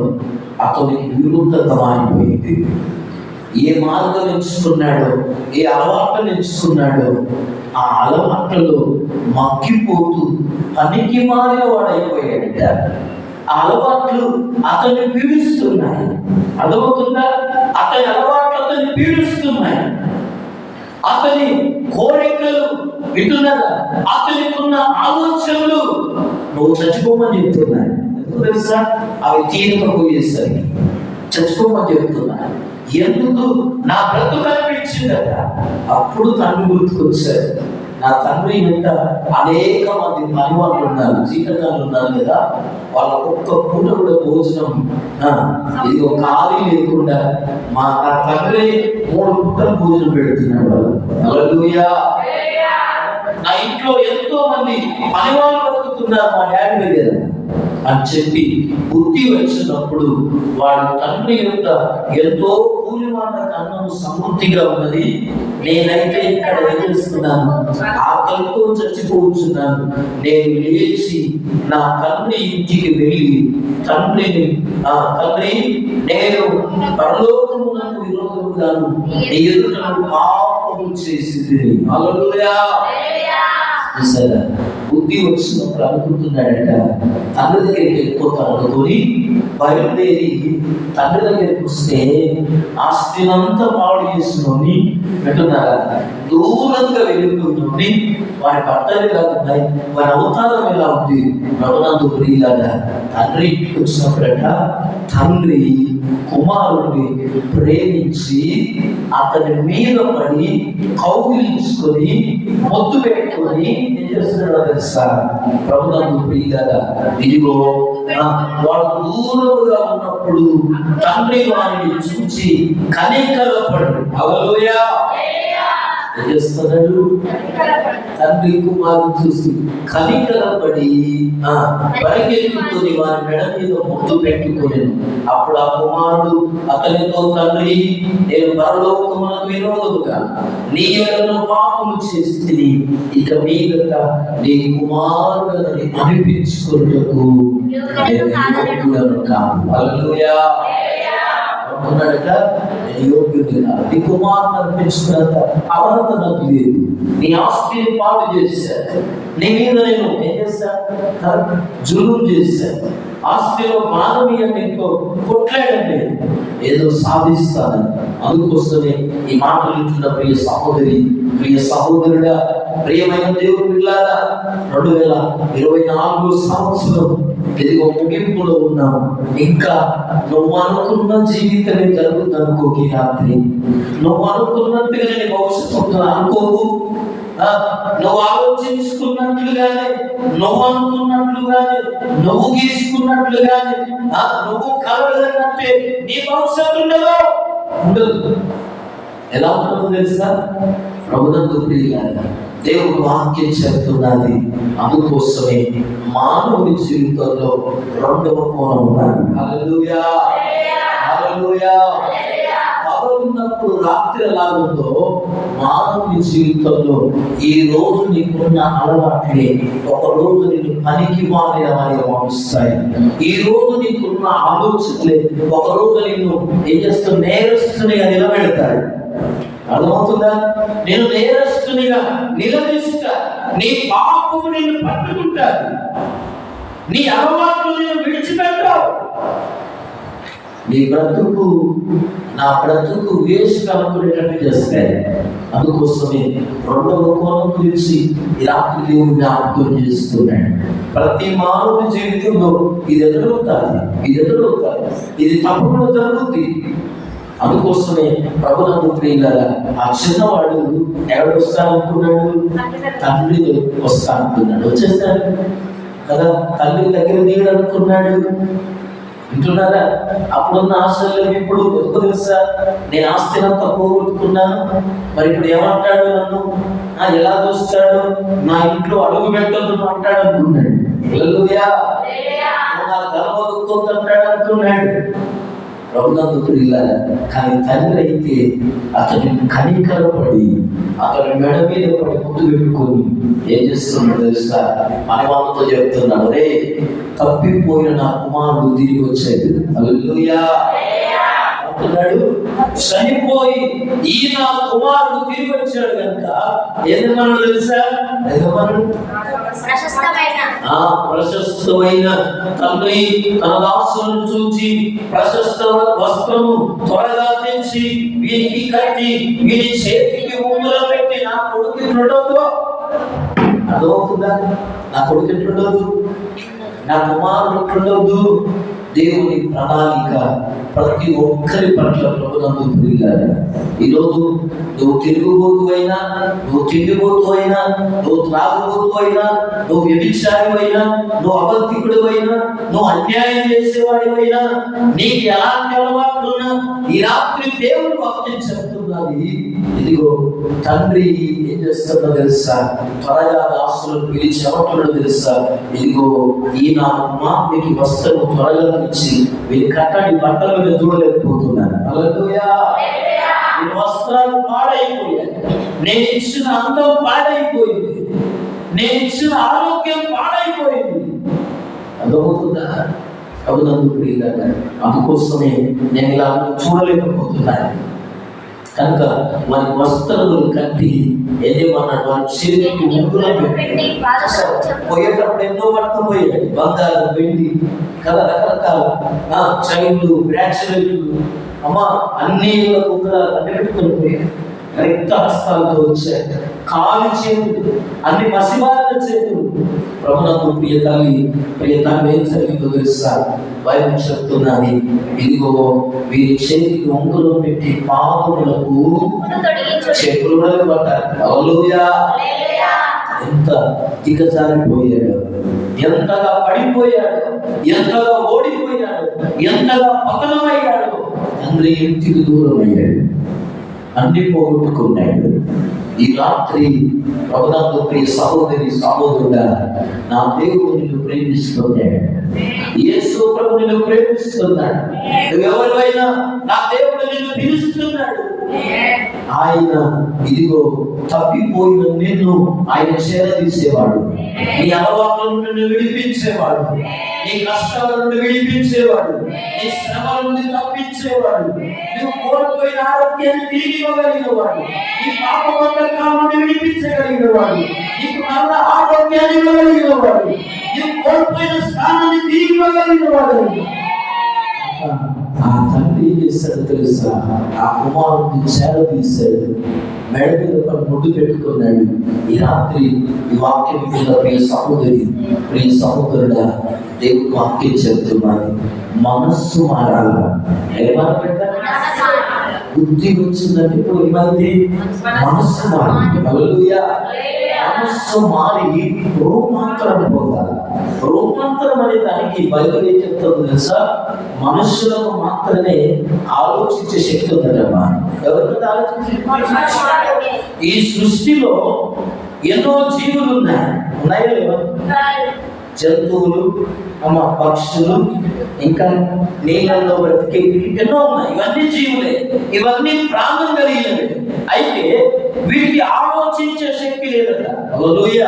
అతనికి విరుద్ధంగా మారిపోయింది. ఏ మార్గం ఎంచుకున్నాడో, ఏ అలవాట్లు ఎంచుకున్నాడో, ఆ అలవాట్లలో మగ్గిపోతూ పనికి మారిన వాడైపోయాడట. ఆ అలవాట్లు అతన్ని పీడిస్తున్నాయి. అర్థమవుతుందా? అతని అలవాట్లు అతన్ని పీడిస్తున్నాయి. అతని కోరికలు వింటున్నారా? అతనికి ఉన్న ఆలోచనలు నువ్వు చచ్చిపోమని చెప్తున్నాయి. ఎందుకు తెలుసా? అవి తీరకపోయేసరికి చచ్చిపోమని చెప్తున్నాయి. ఎందుకు? నా బ్రతుకు అనిపించిందట. అప్పుడు తండ్రి గుర్తుకొచ్చాడు. నా తండ్రి వెంట అనేక మంది పని వాళ్ళు ఉన్నారు, చీకటాలు ఉన్నారు కదా, వాళ్ళ ఒక్క పూట కూడా భోజనం ఇది ఒక ఖాళీ లేకుండా నా తండ్రి 3 పూటలు భోజనం పెడుతున్నాడు వాళ్ళు. హల్లెలూయా. నా ఇంట్లో ఎంతో మంది పని వాళ్ళు బతుకుతున్నారు మా డాడీ దగ్గర అని చెప్పి బుద్ధి వచ్చినప్పుడు వాడు తండ్రి యొక్క ఎంతో కూలివాడ అన్నం సమృద్ధిగా ఉన్నది, నేనైతే ఇక్కడ ఎదురుస్తున్నాను, ఆకలితో చచ్చిపోతున్నాను, నేను లేచి నా తండ్రి ఇంటికి వెళ్ళి తండ్రి నేను పరలోకమునకు విరోధముగాను నీ ఎదుట పాపము చేసింది. హల్లెలూయా. సరే, బుద్ధి వచ్చినప్పుడు అనుకుంటున్నాడట తండ్రి దగ్గరికి వెళ్ళిపోతాను అనుకొని బయలుదేరి తండ్రి దగ్గరికి వస్తే ఆస్తినంతా పాడు చేసినోని వింటున్నారా, దూరంగా వెళ్ళిపోయినోని వాడి బట్టలు ఎలా ఉన్నాయి, వాడి అవతారం ఎలా ఉంది. ప్రభునందు ప్రియులారా, తండ్రి ఇంటికి వచ్చినప్పుడట తండ్రి కుమారుడిని ప్రేమించి అతని మీద పడి కౌగిలించుకొని మొద్దు పెట్టుకొని ఏం చేస్తున్నాడో తెలుసా? ప్రభునందు ప్రియులారా, ఇదిగో వాడు దూరముగా ఉన్నప్పుడు తండ్రి వారిని చూచి కనికరపడు. హల్లెలూయా. ఏం చేస్తున్నాడు? తండ్రి కుమారుడు చూసి కనికరపడి పరిగెత్తుకొని వారి మెడ మీద ముద్దు పెట్టుకొని, అప్పుడు ఆ కుమారుడు అతనితో, తండ్రి నేను పరలోకమునకు విరోధముగా నీ ఎడల పాపము చేసి ఇక మీదట నీ కుమారుడని అనిపించుకున్నకు నేను యోగ్యుడను కాను. హల్లెలూయా. అంటున్నాడట, నేను యోగ్యుడు కాదు, నీ కుమారుని అనిపించుకున్నంత అర్హత నాకు లేదు. నీ ఆస్తిని పాడు చేశాను, నీ మీద నేను ఏం చేశాను? జులుం చేశాను, ఆస్తిలో మానవీయ నీతో కొట్లాడండి, ఏదో సాధిస్తానని. అందుకోసమే ఈ మాటలు వింటున్న ప్రియ సహోదరి, ప్రియ సహోదరుడా, ప్రియమైన దేవుని బిడ్డలారా, 2024 సంవత్సరం ఇదిగో ముగింపులో ఉన్నాము. ఇంకా నువ్వు అనుకున్న జీవితమే జరుగుతుంది అనుకోకి రాత్రి, నువ్వు అనుకున్నట్టుగా నేను భవిష్యత్తు అనుకోకు. నువ్వు ఆలోచించుకున్నట్లుగానే, నువ్వు అనుకున్నట్లుగానే, నువ్వు గీసుకున్నట్లుగానే, నువ్వు కలగలిగినట్టే నీ భవిష్యత్తు ఉండదు. ఎలా ఉంటుందో తెలుసా? ప్రభునందు ప్రియులారా, దేవుడు వాక్యం చెప్తున్నది. అందుకోసమే మానవుని జీవితంలో రెండవ కోణం ఉన్నది. హల్లెలూయా, హల్లెలూయా. పగలున్నప్పుడు రాత్రి ఎలాగుందో మానవుని జీవితంలో ఈ రోజు నీకున్న అలవాట్లే ఒక రోజు నీకు పనికి మానేవారిగా మారుస్తాయి. ఈ రోజు నీకున్న ఆలోచనలే ఒక రోజు నిన్ను ఏం చేస్తూ నేరస్తునిగా నిలబెడతాడు. అర్థమవుతుందా? నేను నేరస్తునిగా నిలదీస్తా. నీ పాపము నిన్ను పట్టుకుంటాడు. నీ అలవాట్లు నేను విడిచిపెట్టావు. నీ బ్రతుకు నా బ్రతుకు వేస్ట్ అనుకునేటట్టు చేస్తాయి. అందుకోసమే రెండవ కోణం గురించి ఈ రాత్రి దేవుడు జ్ఞాపకం చేస్తున్నాడు. ప్రతి మానవుని జీవితంలో ఇది ఎదురవుతుంది, ఇది తప్పకుండా జరుగుతుంది. అందుకోసమే ప్రభునందు ప్రియులారా, ఆ చిన్నవాడు ఎవడు వస్తాననుకున్నాడు? తండ్రి వస్తాననుకున్నాడు. వచ్చేస్తాడు కదా, తండ్రి దగ్గర నీడు అనుకున్నాడు. వింటున్నారా? అప్పుడున్న ఆశలు ఇప్పుడు ఎందుకు తెలుసా? నేను ఆస్తినంతా పోగొట్టుకున్నాను, మరి ఇప్పుడు ఏమంటాడు? నన్ను ఎలా చూస్తాడు? నా ఇంట్లో అడుగు పెట్టదు అంటాడు అనుకున్నాడు. హల్లెలూయా. నా తల వదులుకుంటాడు అనుకున్నాడు. ప్రభునందు ప్రియులారా, కానీ తండ్రి అయితే అతని కనికరపడి అతని మెడ మీద పడి ముద్దు పెట్టుకొని ఏం చేస్తున్నాడు తెలుసా? మనవాళ్ళతో చెప్తున్నాడు, రే తప్పిపోయిన నా కుమారుడు తిరిగి వచ్చాడు. హల్లెలూయా అంటున్నాడు. చనిపోయి ఈ నా కుమారుడు తిరిగి వచ్చాడు కనుక ఏమన్నాడు తెలుసా? ప్రశస్తమైన తండ్రి తన దాసులను చూచి ప్రశస్త వస్త్రము త్వరగా తెచ్చి వీరికి కట్టి వీరి చేతికి ఉంగరం పెట్టి నా కొడుకు ఎట్లుండదు? అర్థమవుతుందా? నా కొడుకు ఎట్లుండదు, నా కుమారుడు ఎట్లుండదు. దేవుని ప్రణాళిక ప్రతి ఒక్కరి పట్ల ప్రభునందు ప్రియులారా, ఈరోజు నువ్వు తిరుగుబోతు అయినా, నువ్వు తిండిబోతు అయినా, నువ్వు త్రాగుబోతు అయినా, నువ్వు వ్యభిచారి అయినా, నువ్వు అబద్ధికుడు అయినా, నువ్వు అన్యాయం చేసేవాడివైనా, నీకు ఎలాంటి అలవాట్లున్నా ఈ రాత్రి దేవుడు వాక్యం చెప్తున్నది. ఇదిగో తండ్రి ఏం చేస్తుందో తెలుసా? త్వరగా దాసులను పిలిచి ఏమంటున్నాడో తెలుసా? ఇదిగో ఈ నా కుమారునికి వస్త్రము త్వరగా ఇచ్చి వీరి కట్టడి బట్టల మీద చూడలేకపోతున్నాను. హల్లెలూయా. ఈ వస్త్రాలు పాడైపోయాయి, నేను ఇచ్చిన అందం పాడైపోయింది, నేను ఇచ్చిన ఆరోగ్యం పాడైపోయింది. అర్థమవుతుందా? ప్రభునందు ప్రియులారా, అందుకోసమే నేను ఇలా చూడలేకపోతున్నాను కనుక వారి వస్త్రములు కట్టి ఏమన్నాడు? వారి చేతికి ఉంగరం పెట్టి పోయేటప్పుడు ఎన్నో పట్టుకుపోయాడు. బంగారు, వెండి కదా, రకరకాల చైన్లు, బ్రాస్లెట్లు, అన్ని ఉంగరాలు అన్ని పెట్టుకుని పోయాడు. రక్త హస్తాలతో వచ్చాయి, కాలి చేతులు, అన్ని మసిబారిన చేతులు. ప్రభునందు ప్రియ తల్లి ఏం జరిగిందో తెలుసా? బైబిల్ చెప్తున్నది, ఇదిగో వీరి చేతికి ఉంగరం పెట్టి పాదములకు చెప్పులు పట్టారు. హల్లెలూయా. ఎంత దిగజారిపోయాడు, ఎంతగా పడిపోయాడు, ఎంతగా ఓడిపోయాడు, ఎంతగా పతనమయ్యాడు. తండ్రి ఇంటికి దూరం అయ్యాడు, అన్ని పోగొట్టుకున్నాడు. ఈ రాత్రి ప్రభునందు ప్రియ సహోదరి సహోదరుడా, నా దేవుడు నిన్ను ప్రేమిస్తున్నాడు. యేసు ప్రభు నిన్ను ప్రేమిస్తున్నాడు. నువ్వెవరివైనా నా దేవుడు నిన్ను పిలుస్తున్నాడు. ఆయన ఇదిగో తప్పిపోయిన నిన్ను ఆయన చేరదీసేవాడు, నీ అలవాట్ల నుండి విడిపించేవాడు, నీ కష్టాల నుండి విడిపించేవాడు, నీ శ్రమ నుండి తప్పించేవాడు, నువ్వు కోల్పోయిన ఆరోగ్యాన్ని తిరిగి ఇవ్వగలిగినవాడు, నీ పాపబంధకాల నుండి విడిపించగలిగినవాడు, నీకు మరణ ఆరోగ్యాన్ని ఇవ్వగలిగినవాడు, నీవు కోల్పోయిన స్థానాన్ని తిరిగి ఇవ్వగలిగినవాడు. ఆ తండ్రి ఏం చేశాడు తెలుసా? ఆ కుమారుడిని చేరదీశాడు, మెడ మీద ముద్దు పెట్టుకున్నాడు. ఈ రాత్రి ఈ వాక్యం మీద ప్రియ సహోదరుడా, దేవుడు వాక్యం చెప్తున్నాడు, మనస్సు మారాల. ఏమన్నా బుద్ధి వచ్చిందంటే ఇప్పుడు ఏమైంది? మనస్సు మారింది. హల్లెలూయా. మనస్సు మారి రూపాంతరం పొందాలి. రూపాంతరం అనే దానికి బైబిల్ ఏం చెప్తుందో తెలుసా? మనుషులకు మాత్రమే ఆలోచించే శక్తి ఉందటమ్మా. ఎవరికైతే ఆలోచించే ఈ సృష్టిలో ఎన్నో జీవులు ఉన్నాయో లేవో? జంతువులు, పక్షులు, ఇంకా నీళ్ళల్లో బ్రతికేవి ఎన్నో ఉన్నాయి. ఇవన్నీ జీవులే, ఇవన్నీ ప్రాణం కలిగినవి. అయితే వీటికి ఆలోచించే శక్తి లేదట. హల్లెలూయా.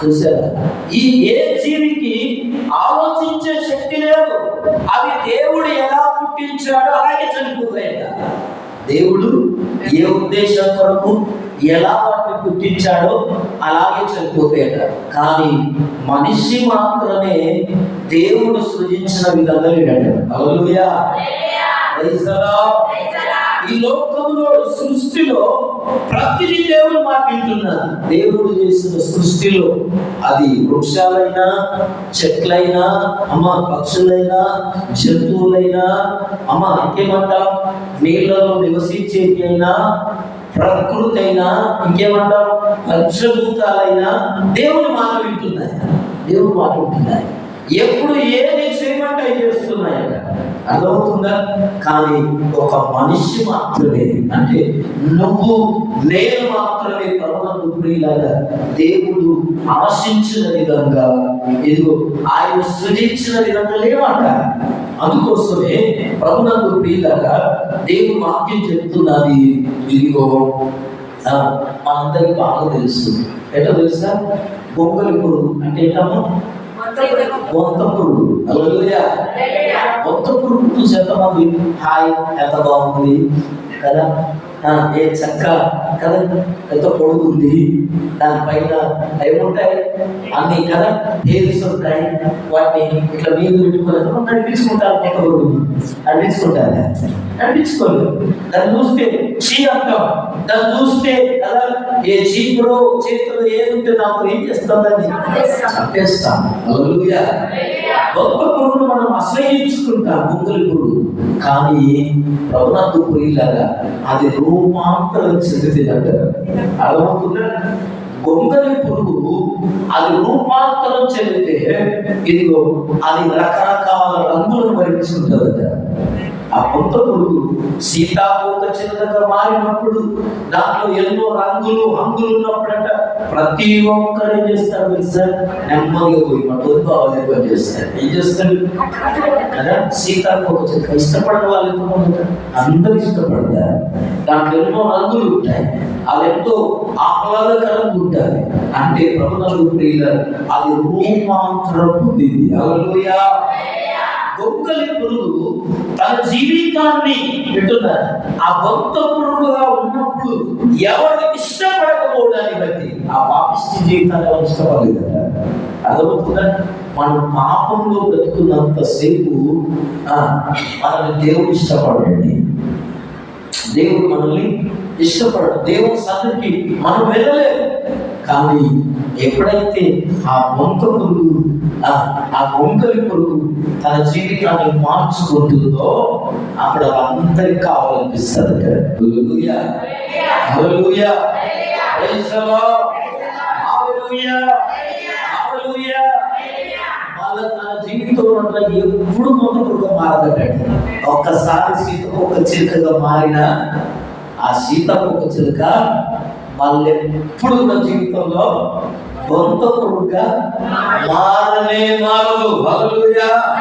చూసారా? ఈ ఏ జీవికి ఆలోచించే శక్తి లేదు. అవి దేవుడు ఎలా పుట్టించాడో అలాగే చనిపోతాయట. దేవుడు ఏ ఉద్దేశం కొరకు ఎలా వాటిని పుట్టించాడో అలాగే చనిపోతాయట. కానీ మనిషి మాత్రమే దేవుడు సృజించిన విధంగా లేడట. హల్లెలూయా. Praise the lord. ఈ లోకంలో సృష్టిలో ప్రతిదీ దేవుడు మాట్లాడుతున్నాడు. దేవుడు చేసిన సృష్టిలో అది వృక్షాలైనా, చెట్లైనా, పక్షులైనా, జంతువులైనా, ఇంకేమంటాం, నీళ్ళలో నివసించేది అయినా, ప్రకృతి అయినా, ఇంకేమంటాం, పంచభూతాలైనా దేవుడు మాట వింటున్నాయి. దేవుడు మాట వింటున్నాయి. ఎప్పుడు ఏది చేయమంటే చేస్తున్నాయట. అర్థమవుతుందా? కానీ ఒక మనిషి మాత్రమే, అంటే నువ్వు నేను మాత్రమే ప్రభువును ప్రియులారా దేవుడు ఆశించిన విధంగా, ఇదిగో ఆయన సృజించిన విధంగా లేవట. అందుకోసమే ప్రభువును ప్రియులారా దేవుడు వాక్యం చెప్తున్నది. ఇదిగో మనందరికి బాగా తెలుసు. ఎట్లా తెలుసా? గొంగలి పురుగు అంటే ఏంటమ్మా? బొంత పురుగు. హల్లెలూయా. బొంత పురుగు చూసి ఎంతమంది హాయ్ ఎంత బాగుంది కదా, ఏ చక్క కదా, ఎంత పొడుగుంది, దానిపైన ఏముంటాయి అన్ని కదా, హెయిర్స్ ఉంటాయి. వాటిని ఇట్లా మీద పెట్టుకుని నడిపించుకుంటారు. కొత్త పురుగుని నడిపించుకోలేదు. దాన్ని చూస్తే చీ అంటాం. దాన్ని చూస్తే కదా, ఏ చీపులో చేతిలో ఏదుంటే నాకు ఏం చేస్తుందని చంపేస్తాం. హల్లెలూయా. గొప్ప పురుగును మనం అసహ్యించుకుంటాం, గొంగలి పురుగు. కానీ ప్రభునందు ప్రియులారా అది రూపాంతరం చెందిందంట. అర్థమవుతుందా? గొంగలి పురుగు అది రూపాంతరం చెందితే ఇదిగో అది రకరకాల రంగులను భరించుంటుందట. ఆ కొత్త పురుగు సీతాకోక చిన్నగా మారినప్పుడు దాంట్లో ఎన్నో రంగులు హంగులు ఉన్నప్పుడంట ప్రతి ఒక్కరు ఏం చేస్తారు సార్? నెమ్మదిగా పోయి మా తోటి అవలేపం చేస్తారు. ఏం చేస్తారు కదా? సీతాకోక చిన్న ఇష్టపడని వాళ్ళు ఎంతమంది? అందరూ ఇష్టపడతారు. దాంట్లో ఎన్నో రంగులు ఉంటాయి. అవి ఎంతో ఆహ్లాదకరంగా ఉంటాయి. అంటే ప్రభువును ప్రియులారా అది రూపాంతరం పొందింది. హల్లెలూయా. గొంగలి పురుగు తన జీవితాన్ని వింటున్నారు. ఆ గొంత పురుగుగా ఉన్నప్పుడు ఎవరు ఇష్టపడకపోవడాన్ని బట్టి ఆ పాపిష్టి జీవితాన్ని ఎవరు ఇష్టపడలేదు. అదవుతుందా? మనం పాపంలో బ్రతుకున్నంతసేపు మనల్ని దేవుడు ఇష్టపడండి. దేవుడు మనల్ని ఇష్టపడడు. దేవుని సన్నిధికి మనం వెళ్ళలేము. కానీ ఎప్పుడైతే ఆ బొంత పురుగు ఆ గొంగలి పురుగు తన జీవితాన్ని మార్చుకుంటుందో అప్పుడు అందరికి కావాలనిపిస్తుంది. Hallelujah. Hallelujah. Praise the lord. Hallelujah. Hallelujah. వాళ్ళ తన జీవితంలో ఎప్పుడు బొంత పురుగు మారదటండి. ఒక్కసారి సీతకొక చిలుకగా మారిన ఆ సీతకొక చిలుక వాళ్ళు ఎప్పుడు కూడా జీవితంలో బొంత పురుగుగా మారనే మారదు. హల్లెలూయా.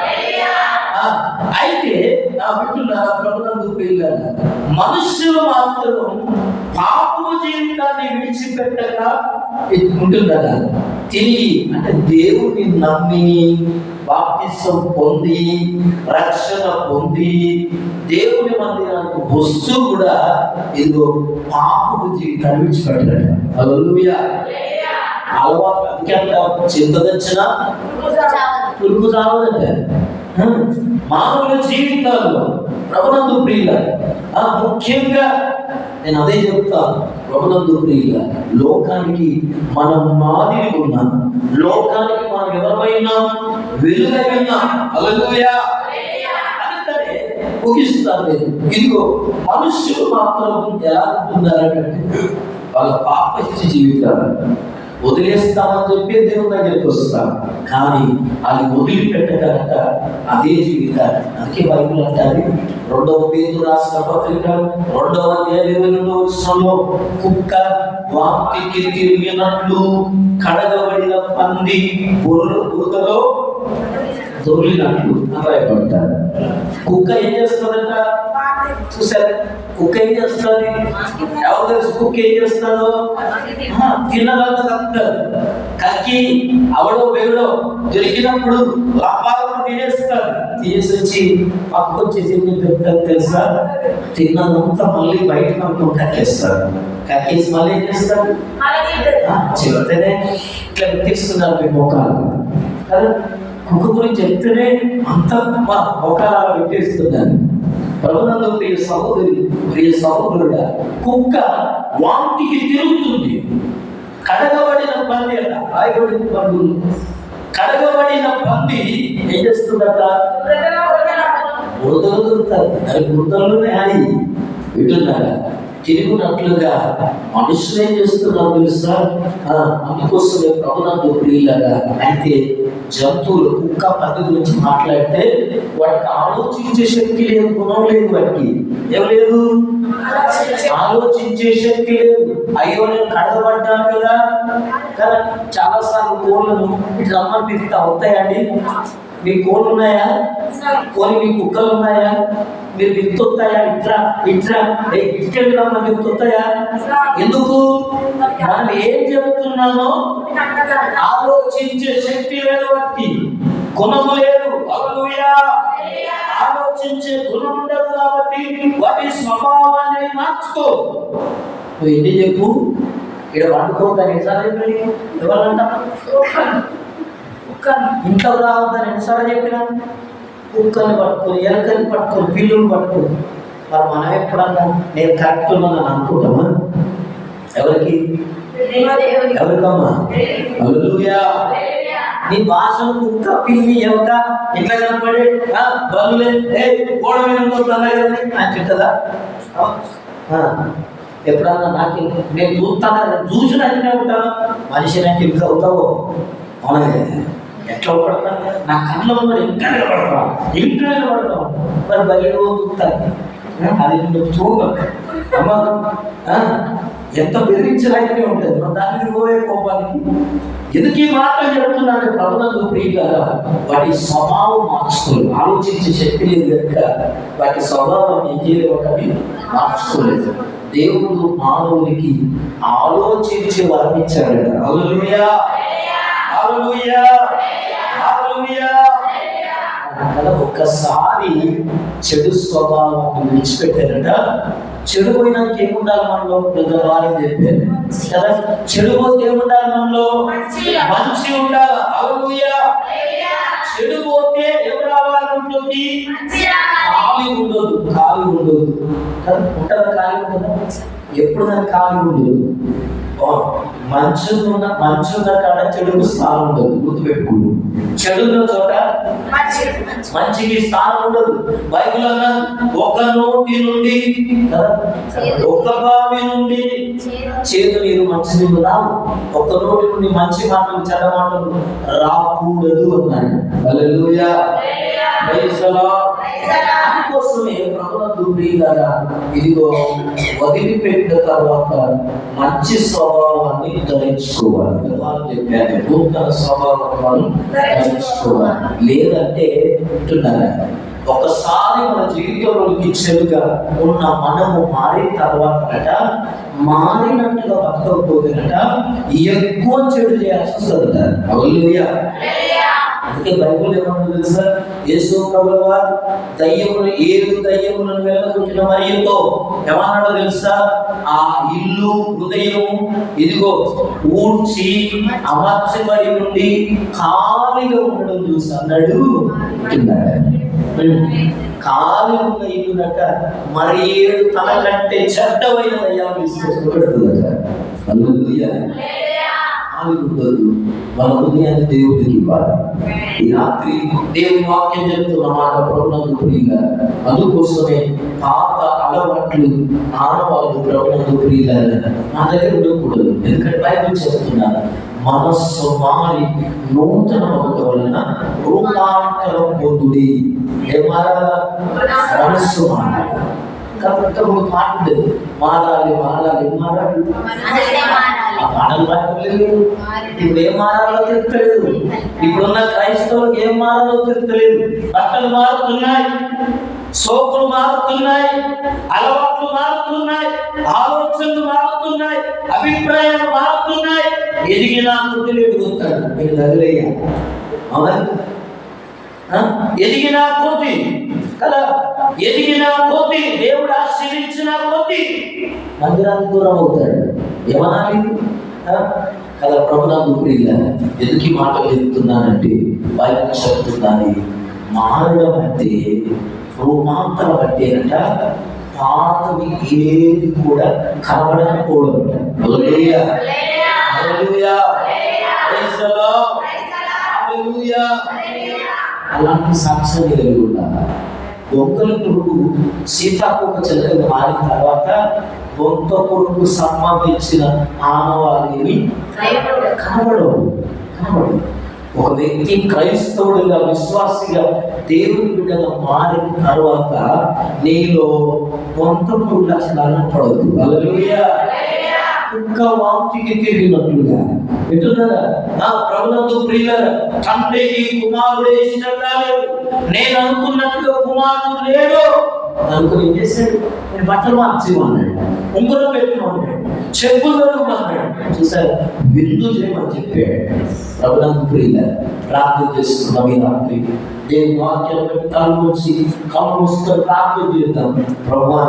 అయితే నా బిడ్డలారా ప్రభువునందు ప్రియులారా మనుషులు మాత్రం పాపము జీవితాన్ని విడిచిపెట్టక ఉంటుందట. తిరిగి అంటే దేవుని నమ్మి బాప్తిసం పొంది రక్షణ పొంది దేవుని మందిరానికి వస్తూ కూడా ఇదిగో పాపము జీవితాన్ని విడిచిపెట్టాడు. హల్లెలూయా. అలవాటు అందుకే చింతదచ్చిన పురుగు చావదంట. మానవుల జీవితాల్లో ప్రభువునందు ప్రియులారా ముఖ్యంగా నేను అదే చెప్తాను. ప్రభువునందు ప్రియులారా లోకానికి మనం మాదిరి ఉన్నాం. లోకానికి మనం ఎవరైనా వెలుగై ఉన్నాం. హల్లెలూయా. అందుకనే ముగిస్తాను నేను. ఇదిగో మనుష్యులు మాత్రం ఎలా ఉంటున్నారంటే వాళ్ళ పాపస్థితి జీవితాలు వదిలేస్తామని చెప్పి దేవుని దగ్గరికి వస్తాం, కానీ అది వదిలిపెట్టగలక అదే జీవితాన్ని. అందుకే బైబిల్ అంటారు 2వ పేతురు రాసిన పత్రిక 2వ అధ్యాయం 22వ వచనంలో కుక్క వాంతికి తిరిగినట్లు కడగబడిన పంది బురదలో దొరికినట్లు అభిప్రాయపడతారు. కుక్క ఏం చేస్తుందంట? చూసారు కుక్క ఏం చేస్తుంది? ఎవరు తెలుసు కుక్క ఏం చేస్తుందో? తిన్నదంతా కక్కుతారు. కక్కి అవడో వేడో దొరికినప్పుడు లాభాలను తినేస్తారు. తినేసి వచ్చి పక్కకు వచ్చేసి ఏం చెప్తారు తెలుసా? తిన్నదంతా మళ్ళీ బయటకు అనుకుని కక్కేస్తారు. కక్కేసి మళ్ళీ ఏం చేస్తారు? చెప్తేనే ఇట్లా తీసుకున్నారు మీ మొక్కలు కదా. కుక్క గురించి చెప్తేనే అంత మా మొక్కలు పెట్టేస్తున్నారు. ప్రభునందు ప్రియ సహోదరి, ప్రియ సహోదరుడా, కుక్క వాంతికి తిరుగుతుంది. కడగబడిన పంది అట, ఆయబడిన పండులు కడగబడిన పంది ఏం చేస్తుందట? బురదలు దొరుకుతారు. అది బురదల్లోనే హాయి వింటున్నారా? తిరుగునట్లుగా మనుషులు ఏం చేస్తున్నారు తెలుసా? అందుకోసమే ప్రభునందు ప్రియులారా, అయితే జంతువులు కుక్క పంది గురించి మాట్లాడితే వాటికి ఆలోచించే శక్తి లేదు, గుణం లేదు. వాటికి ఏం లేదు? ఆలోచించే శక్తి లేదు. అయ్యో నేను కడగబడ్డాను కదా. కదా చాలా సార్లు కోళ్ళను ఇటు రమ్మని పిలుస్తా వస్తాయండి. మీ కోళ్ళు ఉన్నాయా? కోళ్ళు మీ కుక్కలు ఉన్నాయా? మీరు విత్తొస్తాయా? ఇట్రా ఇట్రా ఇటుకెళ్ళినా విత్తొస్తాయా? ఎందుకు? మనం ఏం చెప్తున్నామో ఆలోచించే శక్తి లేదు, వాటికి గుణము లేదు. హల్లెలూయా! ఆలోచించే గుణం ఉండదు కాబట్టి వాటి స్వభావాన్ని మార్చుకో. నువ్వు ఎన్ని చెప్పు, ఇక్కడ వండుకోవద్దని ఎన్నిసార్లు చెప్పి ఎవరంట? ఇంట్లో రావద్దని ఎన్నిసార్లు చెప్పినా? కుక్కల్ని పట్టుకొని, ఎలకల్ని పట్టుకొని, పిల్లుని పట్టుకొని. మరి మనం ఎప్పుడన్నా నేను కరెక్ట్ ఉన్నాను అనుకుంటామా? ఎవరికి? ఎవరికమ్మా? హల్లెలూయా! నీ భాషను కుక్క, పిల్లి, ఎలక ఎట్లా కనపడే బల్లులే గోడ మీద అంటుందా? ఎప్పుడన్నా నాకు నేను చూస్తాను, చూసిన అట్లనే ఉంటాను. మనిషిని అంటే ఇంకా అవుతావో? అవునా? ఎట్లా పడతాను? నా కళ్ళలో కూడా ఇంకా నిలబడతాను, ఇంకా నిలబడతాను. మరి బయట చూస్తాను, అది చూడక అమ్మ ఎంత బెదిరించలాగే ఉంటుంది. మన దానికి పోయే కోపానికి ఎందుకు ఈ మాటలు చెప్తున్నాను? ప్రభునందు ప్రియులారా, వాటి స్వభావం మార్చుకోలేదు. ఆలోచించే శక్తి లేదు కనుక వాటి స్వభావం ఏం చేయలేవు, మార్చుకోలేదు. దేవుడు మానవునికి ఆలోచించి వర్ణించాడు. హల్లెలూయా! హల్లెలూయా! హల్లెలూయా! కదా ఒక్కసారి చెడు స్వభావాన్ని విడిచిపెట్టారట. చెడు పోయినాక ఏముండాలి మనలో? వారికి చెప్పారు కదా, చెడు పోతే ఏముండాలి మనలో? మంచి ఉండాలి. హల్లెలూయా! చెడు పోతే ఎవరు రావాలంటుంది? ఖాళీ ఉండదు, ఖాళీ ఉండదు కదా. ఉంటుందా? ఖాళీ ఉంటుందా? ఎప్పుడు దానికి ఖాళీ ఉండదు. మంచు ఉన్న కాడ చెడుకు స్థానం ఉండదు, గుర్తుపెట్టుకుంటు. చెడున్న చోట మంచికి స్థానం ఉండదు. బైబిల్ అన్నా ఒక నోటి నుండి ఒక బావి నుండి చేదు నీరు మంచి నీరు రావు. ఒక నోటి నుండి మంచి మాటలు చెడ్డ మాటలు రాకూడదు అన్నాడు. హల్లెలూయా! Praise the lord. అందుకోసమే ప్రభునందు ప్రియులారా, ఇదిగో వదిలిపెట్టిన తర్వాత మంచి స్వభావాన్ని ధరించుకోవాలి. చెప్పాను, నూతన స్వభావాన్ని ధరించుకోవాలి. లేదంటే అంటున్నారా, ఒకసారి మన జీవితంలోకి చెడుగా ఉన్న మనము మారిన తర్వాత మారినట్టుగా బతకపోతేనట ఎక్కువ చెడు చేయాల్సి వస్తుంది. హల్లెలూయా! అందుకే బైబిల్ ఏమన్నా తెలుసా? యేసు ప్రభువారు దయ్యములు 7 దయ్యములను వెళ్ళగొట్టిన మరియతో ఏమన్నాడో తెలుసా? ఆ ఇల్లు హృదయం ఇదిగో ఊడ్చి అమర్చబడి ఉండి ఖాళీగా ఉండడం చూసి అన్నాడు. ఖాళీ ఉన్న ఇల్లునట మరి 7 తన కంటే చెడ్డమైన దయ్యాలు తీసుకొచ్చి పెడుతుందట. హల్లెలూయా! ఖాళీ ఉండదు. మన హృదయాన్ని దేవుడికి ఇవ్వాలి. ఈ రాత్రి దేవుని వాక్యం చెప్తున్న మాట ప్రభునందు ప్రియుగా, అందుకోసమే పాత అలవాట్లు ఆనవాళ్ళు ప్రభునందు ప్రియుగా నా దగ్గర ఉండకూడదు. ఎందుకంటే బైబిల్ చెప్తున్నారు, మనస్సు మారి నూతన మొదట వలన రూపాంతరం పొందుడి. ఏం మారాలా? మనస్సు మారాలి. కాబట్టి ఒక మాట ఉండేది, మారాలి మారాలి మారాలి. ఆ పాటలు పాడలేదు. ఇప్పుడు ఏం మారాలో తెలుస్తలేదు. ఇప్పుడున్న క్రైస్తవులకు ఏం మారాలో తెలుస్తలేదు. బట్టలు మారుతున్నాయి, సోకులు మారుతున్నాయి, అలవాట్లు మారుతున్నాయి, ఆలోచనలు మారుతున్నాయి, అభిప్రాయాలు మారుతున్నాయి. ఎదిగినా కొద్దిగా ఎదుగుతాడు. మీరు తగిలేయ్యా అవునా? ఎదిగినా కొద్ది కదా, ఎదిగినా కొద్ది దేవుడు ఆశీర్వదించిన కొద్ది మందిరానికి దూరం అవుతాడు. ఏమనాలి కదా? ప్రభునందు ప్రియుల, ఎందుకు మాటలు చెప్తున్నానంటే బైబిల్ చెప్తున్నాను, మారడం అంటే రూపాంతరం అంటే అంట పాతవి ఏది కూడా కనబడకపోవడం. హల్లెలూయా హల్లెలూయా ప్రైజ్ ది లార్డ్ హల్లెలూయా. అలాంటి సాక్ష్యం కలిగి ఉండాలి. దొంగల కొడుకు సీతాకోక చిలకగా మారిన తర్వాత దొంగ కొడుకు సంబంధించిన ఆనవాళ్ళేమి కనబడవు. ఒక వ్యక్తి క్రైస్తవుడిగా విశ్వాసిగా దేవుని బిడ్డగా మారిన తర్వాత నీలో కొంత లక్షణాలు పడదు. హల్లెలూయా. కుక్క వాంతికి తిరిగినట్లుగా వింటున్నారా? నా ప్రభునందు ప్రియులారా, తండ్రి ఈ కుమారుడే ఇష్టం కాలేదు, నేను అనుకున్నట్టుగా కుమారుడు లేడు అనుకుని ఏం చేశాడు? నేను బట్టలు మార్చేమన్నాడు, ఉంగరం పెట్టుకున్నాడు, చెప్పులు దొరుకుమన్నాడు. చూసారు, విందు చేయమని చెప్పాడు. ప్రభునందు ప్రియులారా, ప్రార్థన చేస్తున్నాం ఈ రాత్రి. దేవుని వాక్యాలు కళ్ళు మూసి ప్రార్థన చేద్దాం. ప్రభువా